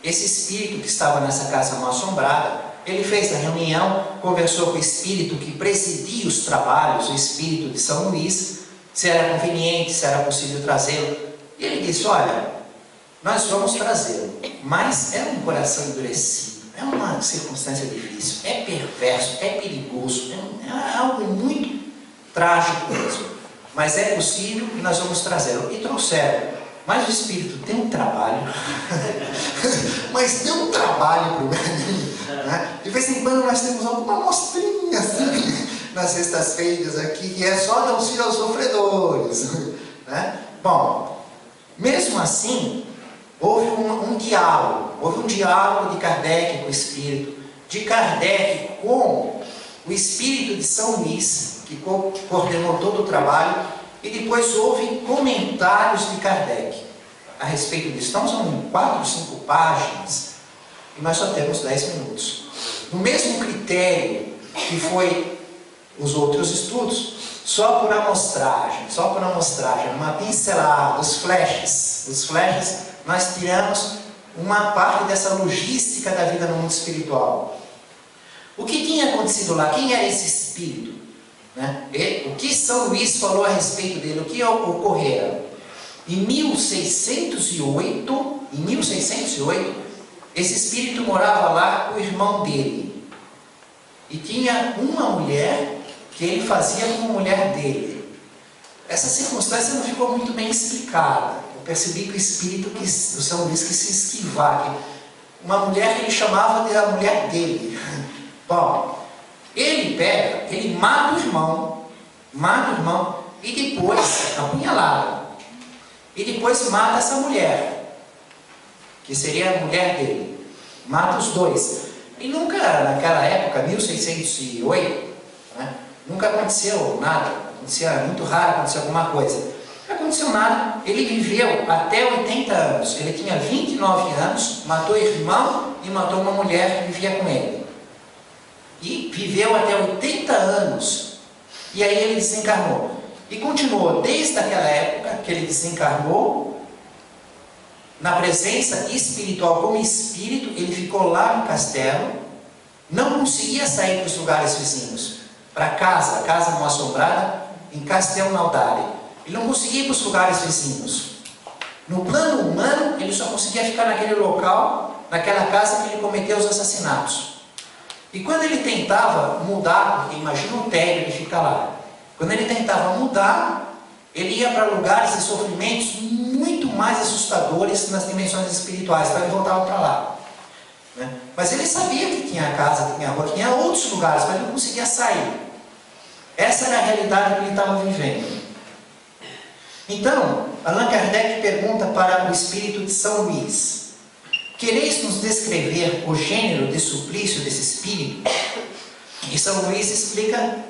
esse espírito que estava nessa casa mal assombrada. Ele fez a reunião, conversou com o espírito que presidia os trabalhos, o espírito de São Luís, se era conveniente, se era possível trazê-lo. E ele disse, olha, nós vamos trazê-lo, mas é um coração endurecido, é uma circunstância difícil, é perverso, é perigoso, é algo muito trágico mesmo, mas é possível e nós vamos trazê-lo. E trouxeram. Mas o espírito tem um trabalho, mas tem um trabalho para o velhinho, né? De vez em quando nós temos alguma mostrinha assim, nas sextas-feiras aqui, que é só de auxílio aos sofredores, né? Bom, mesmo assim, houve um diálogo de Kardec com o espírito, de Kardec com o espírito de São Luís, que coordenou todo o trabalho. E depois houve comentários de Kardec a respeito disso. Então são 4 ou 5 páginas e nós só temos 10 minutos. No mesmo critério que foi os outros estudos, só por amostragem, uma pincelada, os flashes nós tiramos uma parte dessa logística da vida no mundo espiritual. O que tinha acontecido lá? Quem era esse espírito? Né? O que São Luís falou a respeito dele? O que ocorrera? Em 1608, esse espírito morava lá com o irmão dele. E tinha uma mulher que ele fazia como mulher dele. Essa circunstância não ficou muito bem explicada. Eu percebi que o espírito, o São Luís, quis se esquivar. Uma mulher que ele chamava de a mulher dele. Bom, ele mata o irmão, e depois apunhalada. E depois mata essa mulher, que seria a mulher dele. Mata os dois. E nunca, naquela época, 1608, né, nunca aconteceu nada. Acontecia muito raro, acontecia alguma coisa. Não aconteceu nada. Ele viveu até 80 anos. Ele tinha 29 anos, matou o irmão e matou uma mulher que vivia com ele. E viveu até 80 anos. E aí ele desencarnou. E continuou desde aquela época que ele desencarnou, na presença espiritual, como espírito, ele ficou lá no castelo, não conseguia sair para os lugares vizinhos, para casa mal assombrada, em Castelnaudary. Ele não conseguia ir para os lugares vizinhos. No plano humano, ele só conseguia ficar naquele local, naquela casa que ele cometeu os assassinatos. E quando ele tentava mudar, porque imagina um tédio, ele fica lá. Quando ele tentava mudar, ele ia para lugares de sofrimentos muito mais assustadores nas dimensões espirituais, então ele voltava para lá. Né? Mas ele sabia que tinha casa, que tinha rua, que tinha outros lugares, mas não conseguia sair. Essa era a realidade que ele estava vivendo. Então, Allan Kardec pergunta para o espírito de São Luís: quereis nos descrever o gênero de suplício desse espírito? E São Luís explica: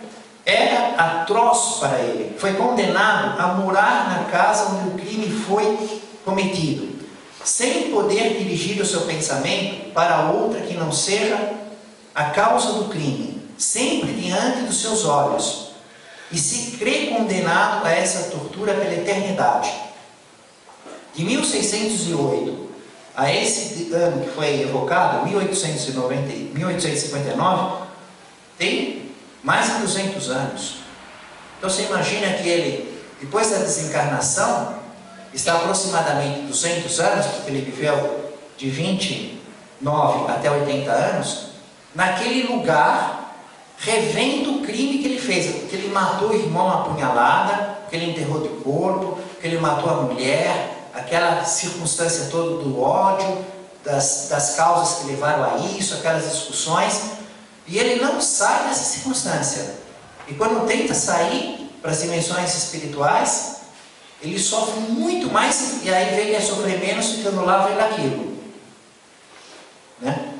era atroz para ele. Foi condenado a morar na casa onde o crime foi cometido, sem poder dirigir o seu pensamento para outra que não seja a causa do crime, sempre diante dos seus olhos, e se crê condenado a essa tortura pela eternidade. De 1608 a esse ano que foi evocado, 1859, tem mais de 200 anos. Então você imagina que ele, depois da desencarnação, está aproximadamente 200 anos, porque ele viveu de 29 até 80 anos, naquele lugar, revendo o crime que ele fez, porque ele matou o irmão à punhalada, porque ele enterrou de corpo, porque ele matou a mulher, aquela circunstância toda do ódio, das causas que levaram a isso, aquelas discussões. E ele não sai dessa circunstância. E quando tenta sair para as dimensões espirituais, ele sofre muito mais, e aí vem a sofrer menos, ficando lá vendo aquilo. Né?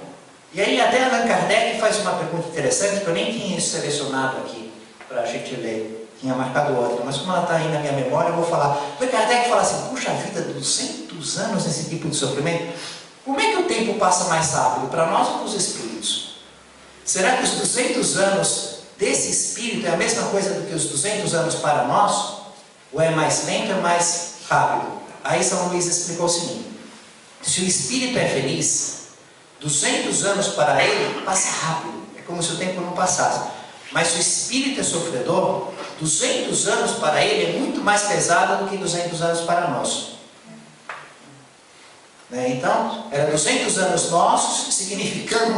E aí até Allan Kardec faz uma pergunta interessante, que eu nem tinha selecionado aqui para a gente ler. Tinha marcado outra, mas como ela está aí na minha memória, eu vou falar. Allan Kardec fala assim: puxa vida, 200 anos nesse tipo de sofrimento. Como é que o tempo passa mais rápido, para nós ou para os espíritos? Será que os 200 anos desse espírito é a mesma coisa do que os 200 anos para nós? Ou é mais lento ou é mais rápido? Aí São Luís explicou o seguinte: se o espírito é feliz, 200 anos para ele passa rápido, é como se o tempo não passasse. Mas se o espírito é sofredor, 200 anos para ele é muito mais pesado do que 200 anos para nós. Então, era 200 anos nossos, significando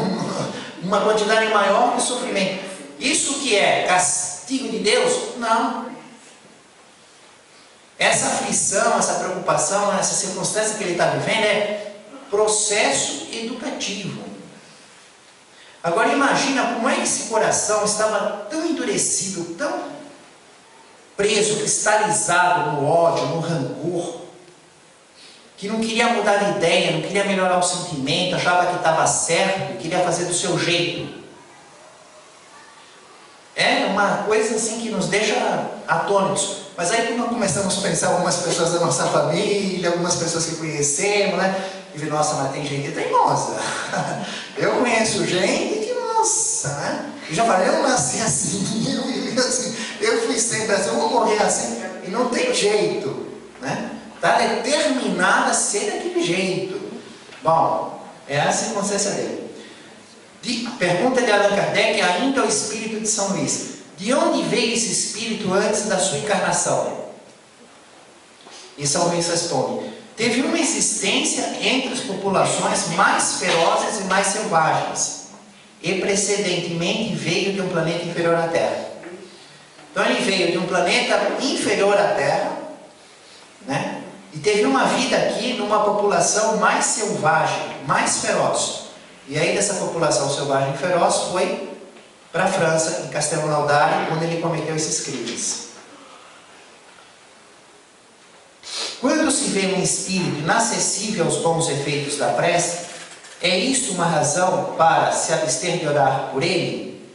uma quantidade maior de sofrimento. Isso que é castigo de Deus? Não. Essa aflição, essa preocupação, essa circunstância que ele está vivendo é processo educativo. Agora imagina como é que esse coração estava tão endurecido, tão preso, cristalizado no ódio, no rancor, que não queria mudar de ideia, não queria melhorar o sentimento, achava que estava certo e queria fazer do seu jeito. É uma coisa assim que nos deixa atônitos. Mas aí quando começamos a pensar algumas pessoas da nossa família, algumas pessoas que conhecemos, né? E ver, nossa, mas tem gente teimosa. Eu conheço gente que, nossa, né? Eu já falei, eu nasci assim, eu vivi assim, eu fui sempre assim, eu vou morrer assim, e não tem jeito, né? Está determinada a ser daquele jeito. Bom, é a circunstância dele. Pergunta de Allan Kardec ainda ao espírito de São Luís: de onde veio esse espírito antes da sua encarnação? E São Luís responde: teve uma existência entre as populações mais ferozes e mais selvagens, e precedentemente veio de um planeta inferior à Terra. Então ele veio de um planeta inferior à Terra, né? E teve uma vida aqui numa população mais selvagem, mais feroz. E aí dessa população selvagem e feroz foi para a França, em Castelnaudary, onde ele cometeu esses crimes. Quando se vê um espírito inacessível aos bons efeitos da prece, é isto uma razão para se abster de orar por ele?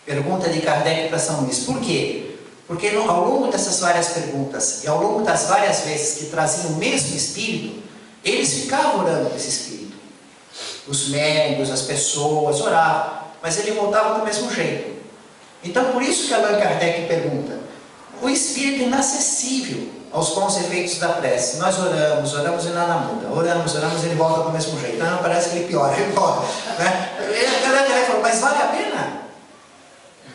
Pergunta de Kardec para São Luís. Por quê? Porque ao longo dessas várias perguntas e ao longo das várias vezes que traziam o mesmo espírito, eles ficavam orando por esse espírito. Os médios, as pessoas oravam, mas ele voltava do mesmo jeito. Então por isso que Allan Kardec pergunta: o espírito é inacessível aos bons efeitos da prece. Nós oramos e nada muda. Oramos, ele volta do mesmo jeito. Não, parece que ele piora, né? Ele falou: mas vale a pena?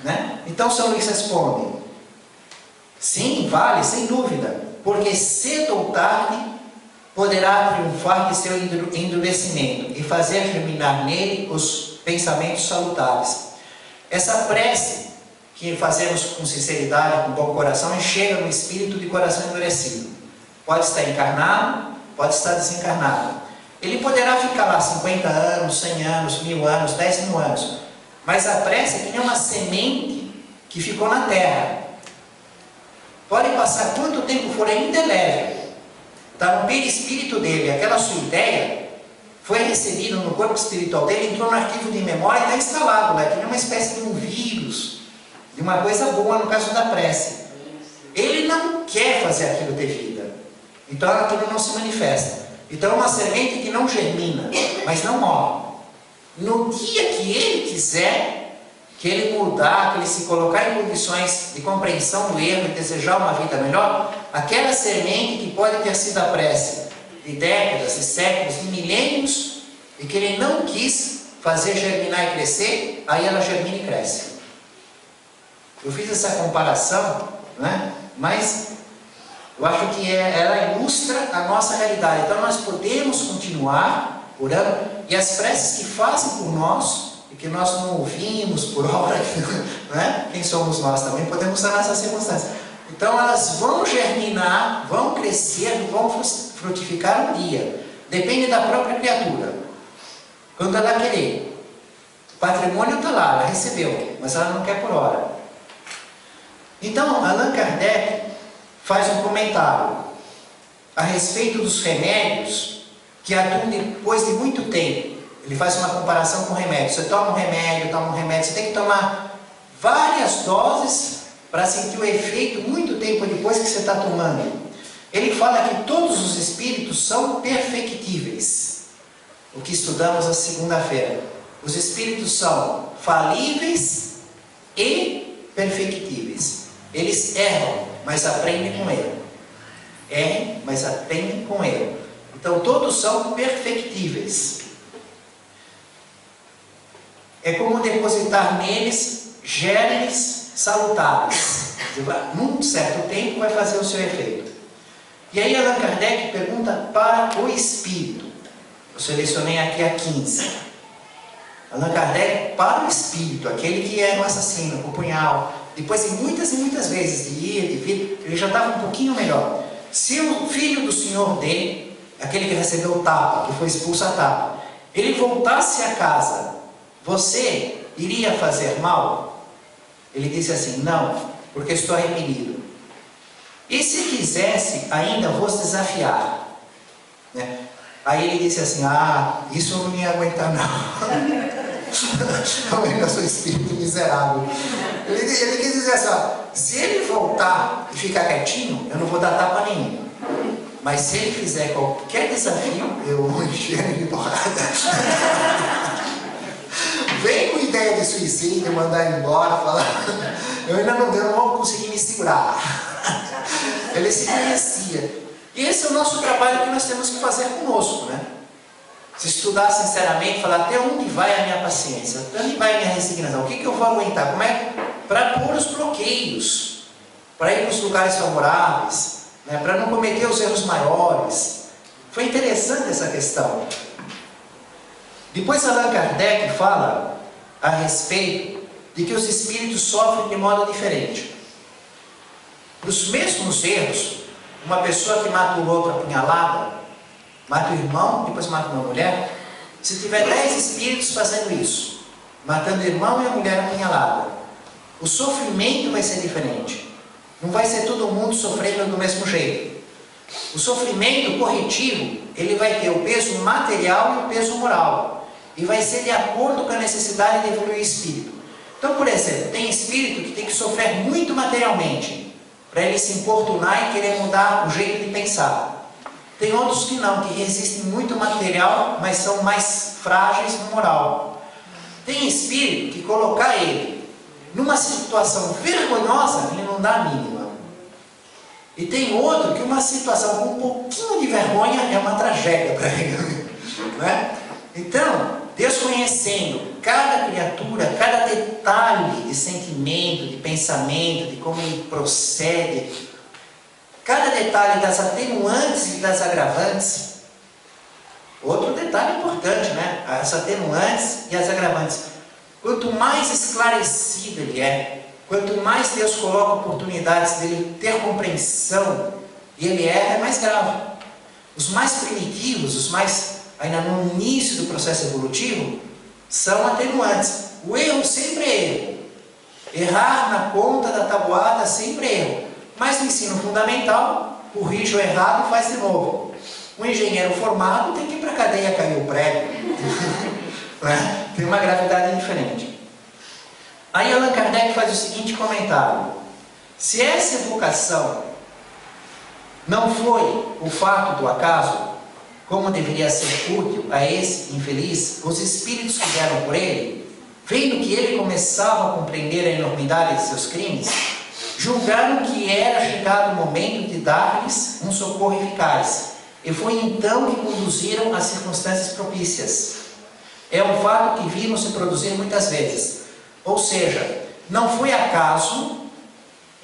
Né? Então São Luís responde: sim, vale, sem dúvida, porque cedo ou tarde poderá triunfar de seu endurecimento e fazer germinar nele os pensamentos salutares. Essa prece que fazemos com sinceridade, com bom coração, enchega no espírito de coração endurecido. Pode estar encarnado, pode estar desencarnado. Ele poderá ficar lá 50 anos, 100 anos, 1000 anos, 10.000 anos. Mas a prece é que nem uma semente que ficou na terra. Pode passar quanto tempo for, ainda é leve. Está no perispírito dele. Aquela sua ideia foi recebida no corpo espiritual dele, entrou no arquivo de memória e está instalado lá. É que nem uma espécie de um vírus, de uma coisa boa no caso da prece. Ele não quer fazer aquilo ter vida. Então aquilo não se manifesta. Então é uma semente que não germina, mas não morre. No dia que ele quiser, que ele mudar, que ele se colocar em condições de compreensão do erro e desejar uma vida melhor, aquela semente que pode ter sido a prece de décadas, de séculos, de milênios, e que ele não quis fazer germinar e crescer, aí ela germina e cresce. Eu fiz essa comparação, né? Mas eu acho que ela ilustra a nossa realidade. Então nós podemos continuar orando, e as preces que fazem por nós, e que nós não ouvimos por obra, né? Quem somos nós também podemos estar nessas circunstâncias. Então elas vão germinar, vão crescer, vão frutificar um dia. Depende da própria criatura. Quando ela querer. O patrimônio está lá, ela recebeu, mas ela não quer por hora. Então Allan Kardec faz um comentário a respeito dos remédios que atuam depois de muito tempo. Ele faz uma comparação com remédio. Você toma um remédio, você tem que tomar várias doses para sentir o efeito muito tempo depois que você está tomando. Ele fala que todos os espíritos são perfectíveis. O que estudamos na segunda-feira. Os espíritos são falíveis e perfectíveis. Eles erram, mas aprendem com erro. Erram, mas aprendem com erro. Então todos são perfectíveis. É como depositar neles germes salutares. Num certo tempo vai fazer o seu efeito. E aí Allan Kardec pergunta para o espírito. Eu selecionei aqui a 15. Allan Kardec para o espírito, aquele que era um assassino, com o punhal. Depois de muitas e muitas vezes de ir, de vir, ele já estava um pouquinho melhor. Se o filho do senhor dele, aquele que recebeu o tapa, que foi expulso a tapa, ele voltasse a casa, você iria fazer mal? Ele disse assim: não, porque estou arrependido. E se quisesse, ainda vos desafiar, né? Aí ele disse assim: ah, isso eu não ia aguentar não. Eu ainda sou espírito miserável. Ele quis dizer assim: ó, se ele voltar e ficar quietinho, eu não vou dar tapa nenhuma. Mas se ele fizer qualquer desafio, eu vou encher ele de porrada. Vem com ideia de suicídio, mandar embora, falar, eu não vou conseguir me segurar. Ele se conhecia. E esse é o nosso trabalho que nós temos que fazer conosco, né? Se estudar sinceramente, falar até onde vai a minha paciência, até onde vai a minha resignação, o que eu vou aguentar, como é para pôr os bloqueios, para ir para os lugares favoráveis, né? Para não cometer os erros maiores. Foi interessante essa questão. Depois Allan Kardec fala a respeito de que os espíritos sofrem de modo diferente. Os mesmos erros, uma pessoa que mata o outro apunhalada, mata o irmão, depois mata uma mulher. Se tiver 10 espíritos fazendo isso, matando o irmão e a mulher apunhalada, o sofrimento vai ser diferente. Não vai ser todo mundo sofrendo do mesmo jeito. O sofrimento corretivo, ele vai ter o peso material e o peso moral. E vai ser de acordo com a necessidade de evoluir o espírito. Então, por exemplo, tem espírito que tem que sofrer muito materialmente, para ele se importunar e querer mudar o jeito de pensar. Tem outros que não, que resistem muito material, mas são mais frágeis no moral. Tem espírito que colocar ele numa situação vergonhosa, ele não dá a mínima. E tem outro que uma situação com um pouquinho de vergonha é uma tragédia para ele. Não é? Então, Deus conhecendo cada criatura, cada detalhe de sentimento, de pensamento, de como ele procede, cada detalhe das atenuantes e das agravantes. Outro detalhe importante, né? As atenuantes e as agravantes. Quanto mais esclarecido ele é, quanto mais Deus coloca oportunidades dele ter compreensão, e ele erra, é mais grave. Os mais primitivos, os mais ainda no início do processo evolutivo, são atenuantes. O erro sempre é erro. Errar na conta da tabuada sempre é erro. Mas no ensino fundamental, corrige o errado e faz de novo. Um engenheiro formado tem que ir para a cadeia cair o prédio. Tem uma gravidade diferente. Aí Allan Kardec faz o seguinte comentário: se essa evocação não foi o fato do acaso, como deveria ser útil a esse infeliz, os espíritos que deram por ele, vendo que ele começava a compreender a enormidade de seus crimes, julgaram que era chegado o momento de dar-lhes um socorro eficaz, e foi então que conduziram as circunstâncias propícias. É um fato que vimos se produzir muitas vezes. Ou seja, não foi acaso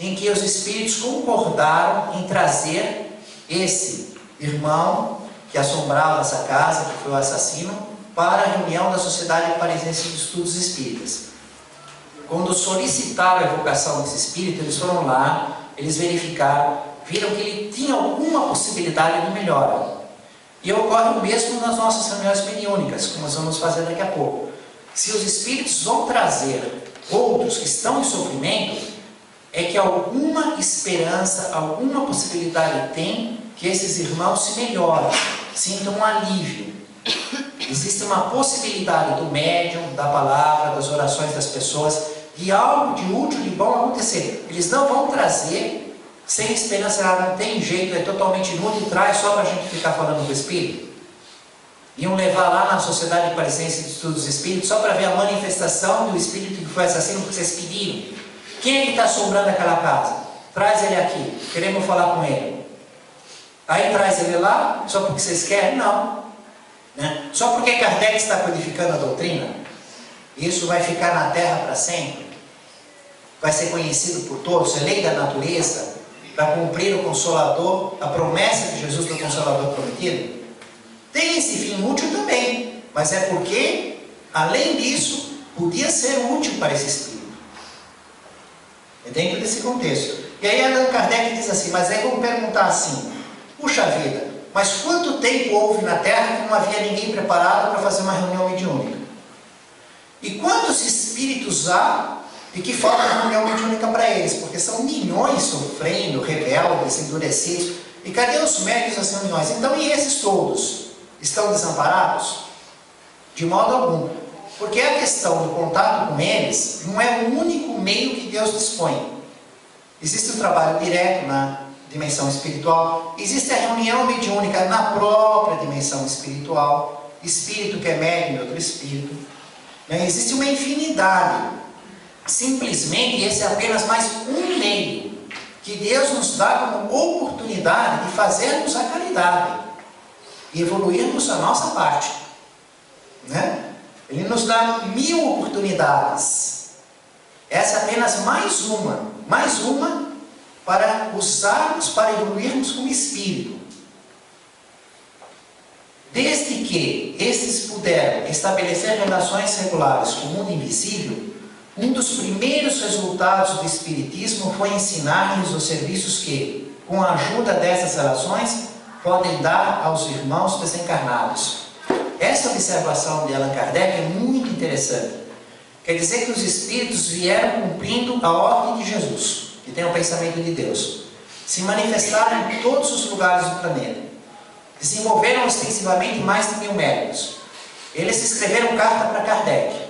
em que os espíritos concordaram em trazer esse irmão que assombrava essa casa, que foi o assassino, para a reunião da Sociedade Parisiense de Estudos Espíritas. Quando solicitaram a evocação desse espírito, eles foram lá, eles verificaram, viram que ele tinha alguma possibilidade de melhora. E ocorre o mesmo nas nossas reuniões mediúnicas, como nós vamos fazer daqui a pouco. Se os espíritos vão trazer outros que estão em sofrimento, é que alguma esperança, alguma possibilidade tem que esses irmãos se melhorem, sintam um alívio. Existe uma possibilidade do médium, da palavra, das orações das pessoas, de algo de útil, de bom acontecer. Eles não vão trazer sem esperança, não tem jeito, é totalmente inútil, traz só para a gente ficar falando do Espírito. Iam levar lá na Sociedade Parisiense de Estudos Espíritos só para ver a manifestação do Espírito que foi assassino que vocês pediram. Quem é que está assombrando aquela casa? Traz ele aqui, queremos falar com ele. Aí traz ele lá, só porque vocês querem? Não. Né? Só porque Kardec está codificando a doutrina, isso vai ficar na Terra para sempre, vai ser conhecido por todos, é lei da natureza, para cumprir o Consolador, a promessa de Jesus do Consolador prometido. Tem esse fim útil também, mas é porque, além disso, podia ser útil para esse espírito. É dentro desse contexto. E aí Allan Kardec diz assim, mas aí vamos perguntar assim, puxa vida, mas quanto tempo houve na Terra que não havia ninguém preparado para fazer uma reunião mediúnica? E quantos espíritos há e que falta reunião mediúnica para eles? Porque são milhões sofrendo, rebeldes, endurecidos. E cadê os médios das reuniões? Então, e esses todos? Estão desamparados? De modo algum. Porque a questão do contato com eles não é o único meio que Deus dispõe. Existe o trabalho direto na dimensão espiritual, existe a reunião mediúnica na própria dimensão espiritual, espírito que é médium de outro espírito. Existe uma infinidade. Simplesmente esse é apenas mais um meio que Deus nos dá como oportunidade de fazermos a caridade e evoluirmos a nossa parte, né? Ele nos dá 1000 oportunidades. Essa é apenas mais uma para usarmos, para evoluirmos como espírito. Desde que estes puderam estabelecer relações regulares com o mundo invisível, um dos primeiros resultados do Espiritismo foi ensinar-lhes os serviços que, com a ajuda dessas relações, podem dar aos irmãos desencarnados. Essa observação de Allan Kardec é muito interessante. Quer dizer que os Espíritos vieram cumprindo a ordem de Jesus, que tem o pensamento de Deus. Se manifestaram em todos os lugares do planeta. Desenvolveram extensivamente mais de 1000 métodos. Eles escreveram carta para Kardec.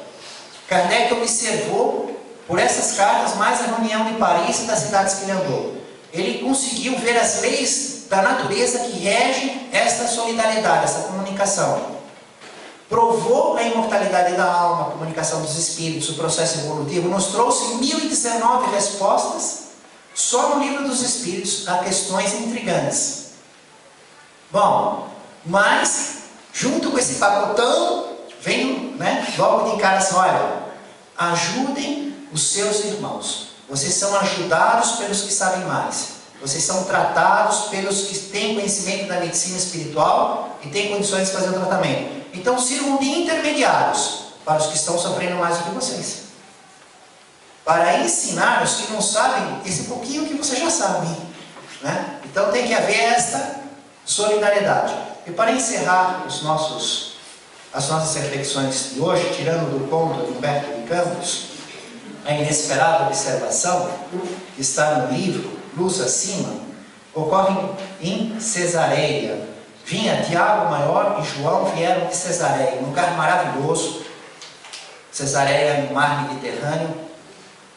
Kardec observou por essas cartas mais a reunião de Paris e das cidades que ele andou. Ele conseguiu ver as leis da natureza que regem esta solidariedade, essa comunicação. Provou a imortalidade da alma, a comunicação dos espíritos, o processo evolutivo. Nos trouxe 1019 respostas só no livro dos Espíritos a questões intrigantes. Bom, mas junto com esse pacotão vem, logo de cara assim, olha, ajudem os seus irmãos. Vocês são ajudados pelos que sabem mais. Vocês são tratados pelos que têm conhecimento da medicina espiritual e têm condições de fazer o tratamento. Então sirvam de intermediários para os que estão sofrendo mais do que vocês. Para ensinar os que não sabem esse pouquinho que vocês já sabem, né? Então tem que haver esta solidariedade. E para encerrar as nossas reflexões de hoje, tirando do conto de Humberto de Campos, a inesperada observação que está no livro Luz Acima, ocorre em Cesareia. Vinha Tiago Maior e João vieram de Cesareia, um lugar maravilhoso. Cesareia no mar Mediterrâneo.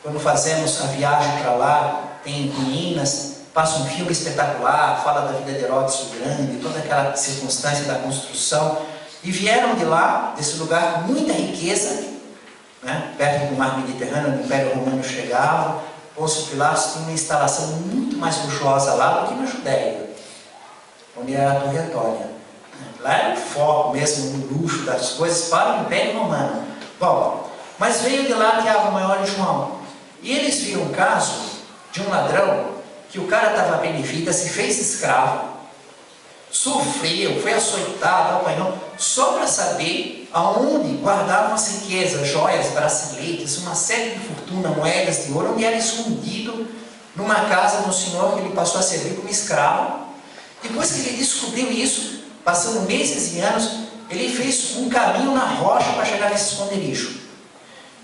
Quando fazemos a viagem para lá, tem ruínas, passa um filme espetacular, fala da vida de Herodes o Grande, toda aquela circunstância da construção. E vieram de lá, desse lugar com muita riqueza, né? Perto do mar Mediterrâneo, onde o Império Romano chegava. Pôncio Pilatos tinha uma instalação muito mais luxuosa lá do que na Judéia, onde era a Torre Antônia. Lá era o foco mesmo, no luxo das coisas para o Império Romano. Bom, mas veio de lá Tiago Maior e João. E eles viram um caso de um ladrão, que o cara estava bem de vida, se fez escravo, sofreu, foi açoitado, apanhou, só para saber aonde guardavam as riquezas, joias, braceletes, uma série de fortuna, moedas de ouro, onde era escondido numa casa do senhor que ele passou a servir como escravo. Depois que ele descobriu isso, passando meses e anos, ele fez um caminho na rocha para chegar nesse esconderijo.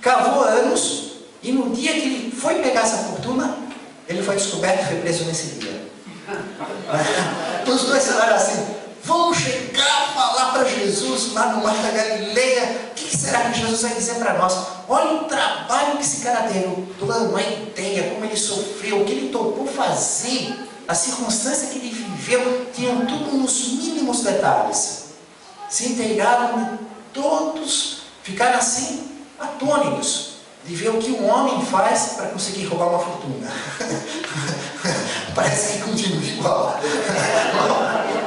Cavou anos, e no dia que ele foi pegar essa fortuna, ele foi descoberto e foi preso nesse dia. Os dois falaram assim, vamos chegar a falar para Jesus lá no Mar da Galileia. O que será que Jesus vai dizer para nós? Olha o trabalho que esse cara teve, o plano, a ideia, como ele sofreu, o que ele topou fazer, a circunstância que ele viveu, tinham tudo nos mínimos detalhes. Se inteiraram, todos ficaram assim, atônitos, de ver o que um homem faz para conseguir roubar uma fortuna. Parece que continua igual.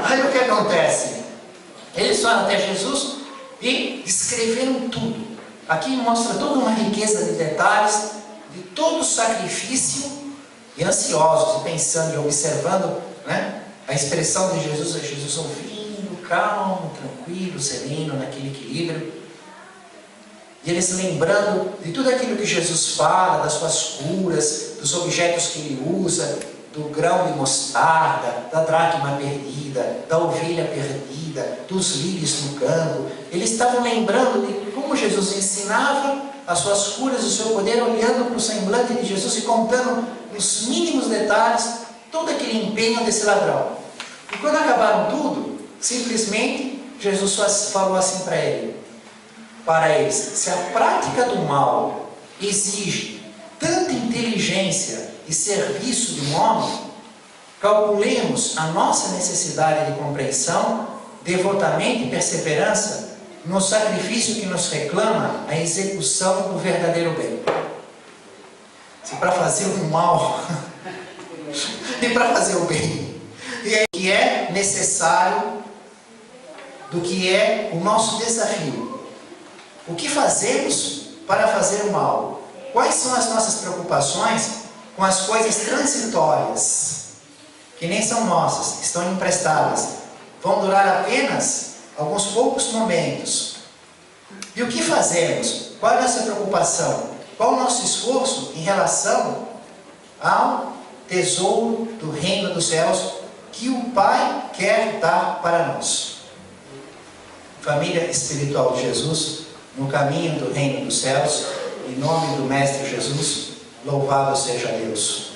Aí o que acontece? Eles foram até Jesus e descreveram tudo. Aqui mostra toda uma riqueza de detalhes, de todo o sacrifício, e ansiosos, e pensando e observando, né, a expressão de Jesus, ouvindo, calmo, tranquilo, sereno, naquele equilíbrio. E eles lembrando de tudo aquilo que Jesus fala, das suas curas, dos objetos que ele usa, do grão de mostarda, da dracma perdida, da ovelha perdida, dos lírios no campo. Eles estavam lembrando de como Jesus ensinava as suas curas, o seu poder, olhando para o semblante de Jesus e contando nos mínimos detalhes todo aquele empenho desse ladrão. E quando acabaram tudo, simplesmente Jesus falou assim para eles, se a prática do mal exige tanta inteligência e serviço de um homem, calculemos a nossa necessidade de compreensão, devotamento e perseverança no sacrifício que nos reclama a execução do verdadeiro bem. Se para fazer o mal e para fazer o bem. E é o que é necessário, do que é o nosso desafio. O que fazemos para fazer o mal? Quais são as nossas preocupações com as coisas transitórias, que nem são nossas, estão emprestadas, vão durar apenas alguns poucos momentos. E o que fazemos? Qual é a nossa preocupação? Qual o nosso esforço em relação ao tesouro do reino dos céus que o Pai quer dar para nós? Família espiritual de Jesus, no caminho do reino dos céus, em nome do Mestre Jesus, louvado seja Deus.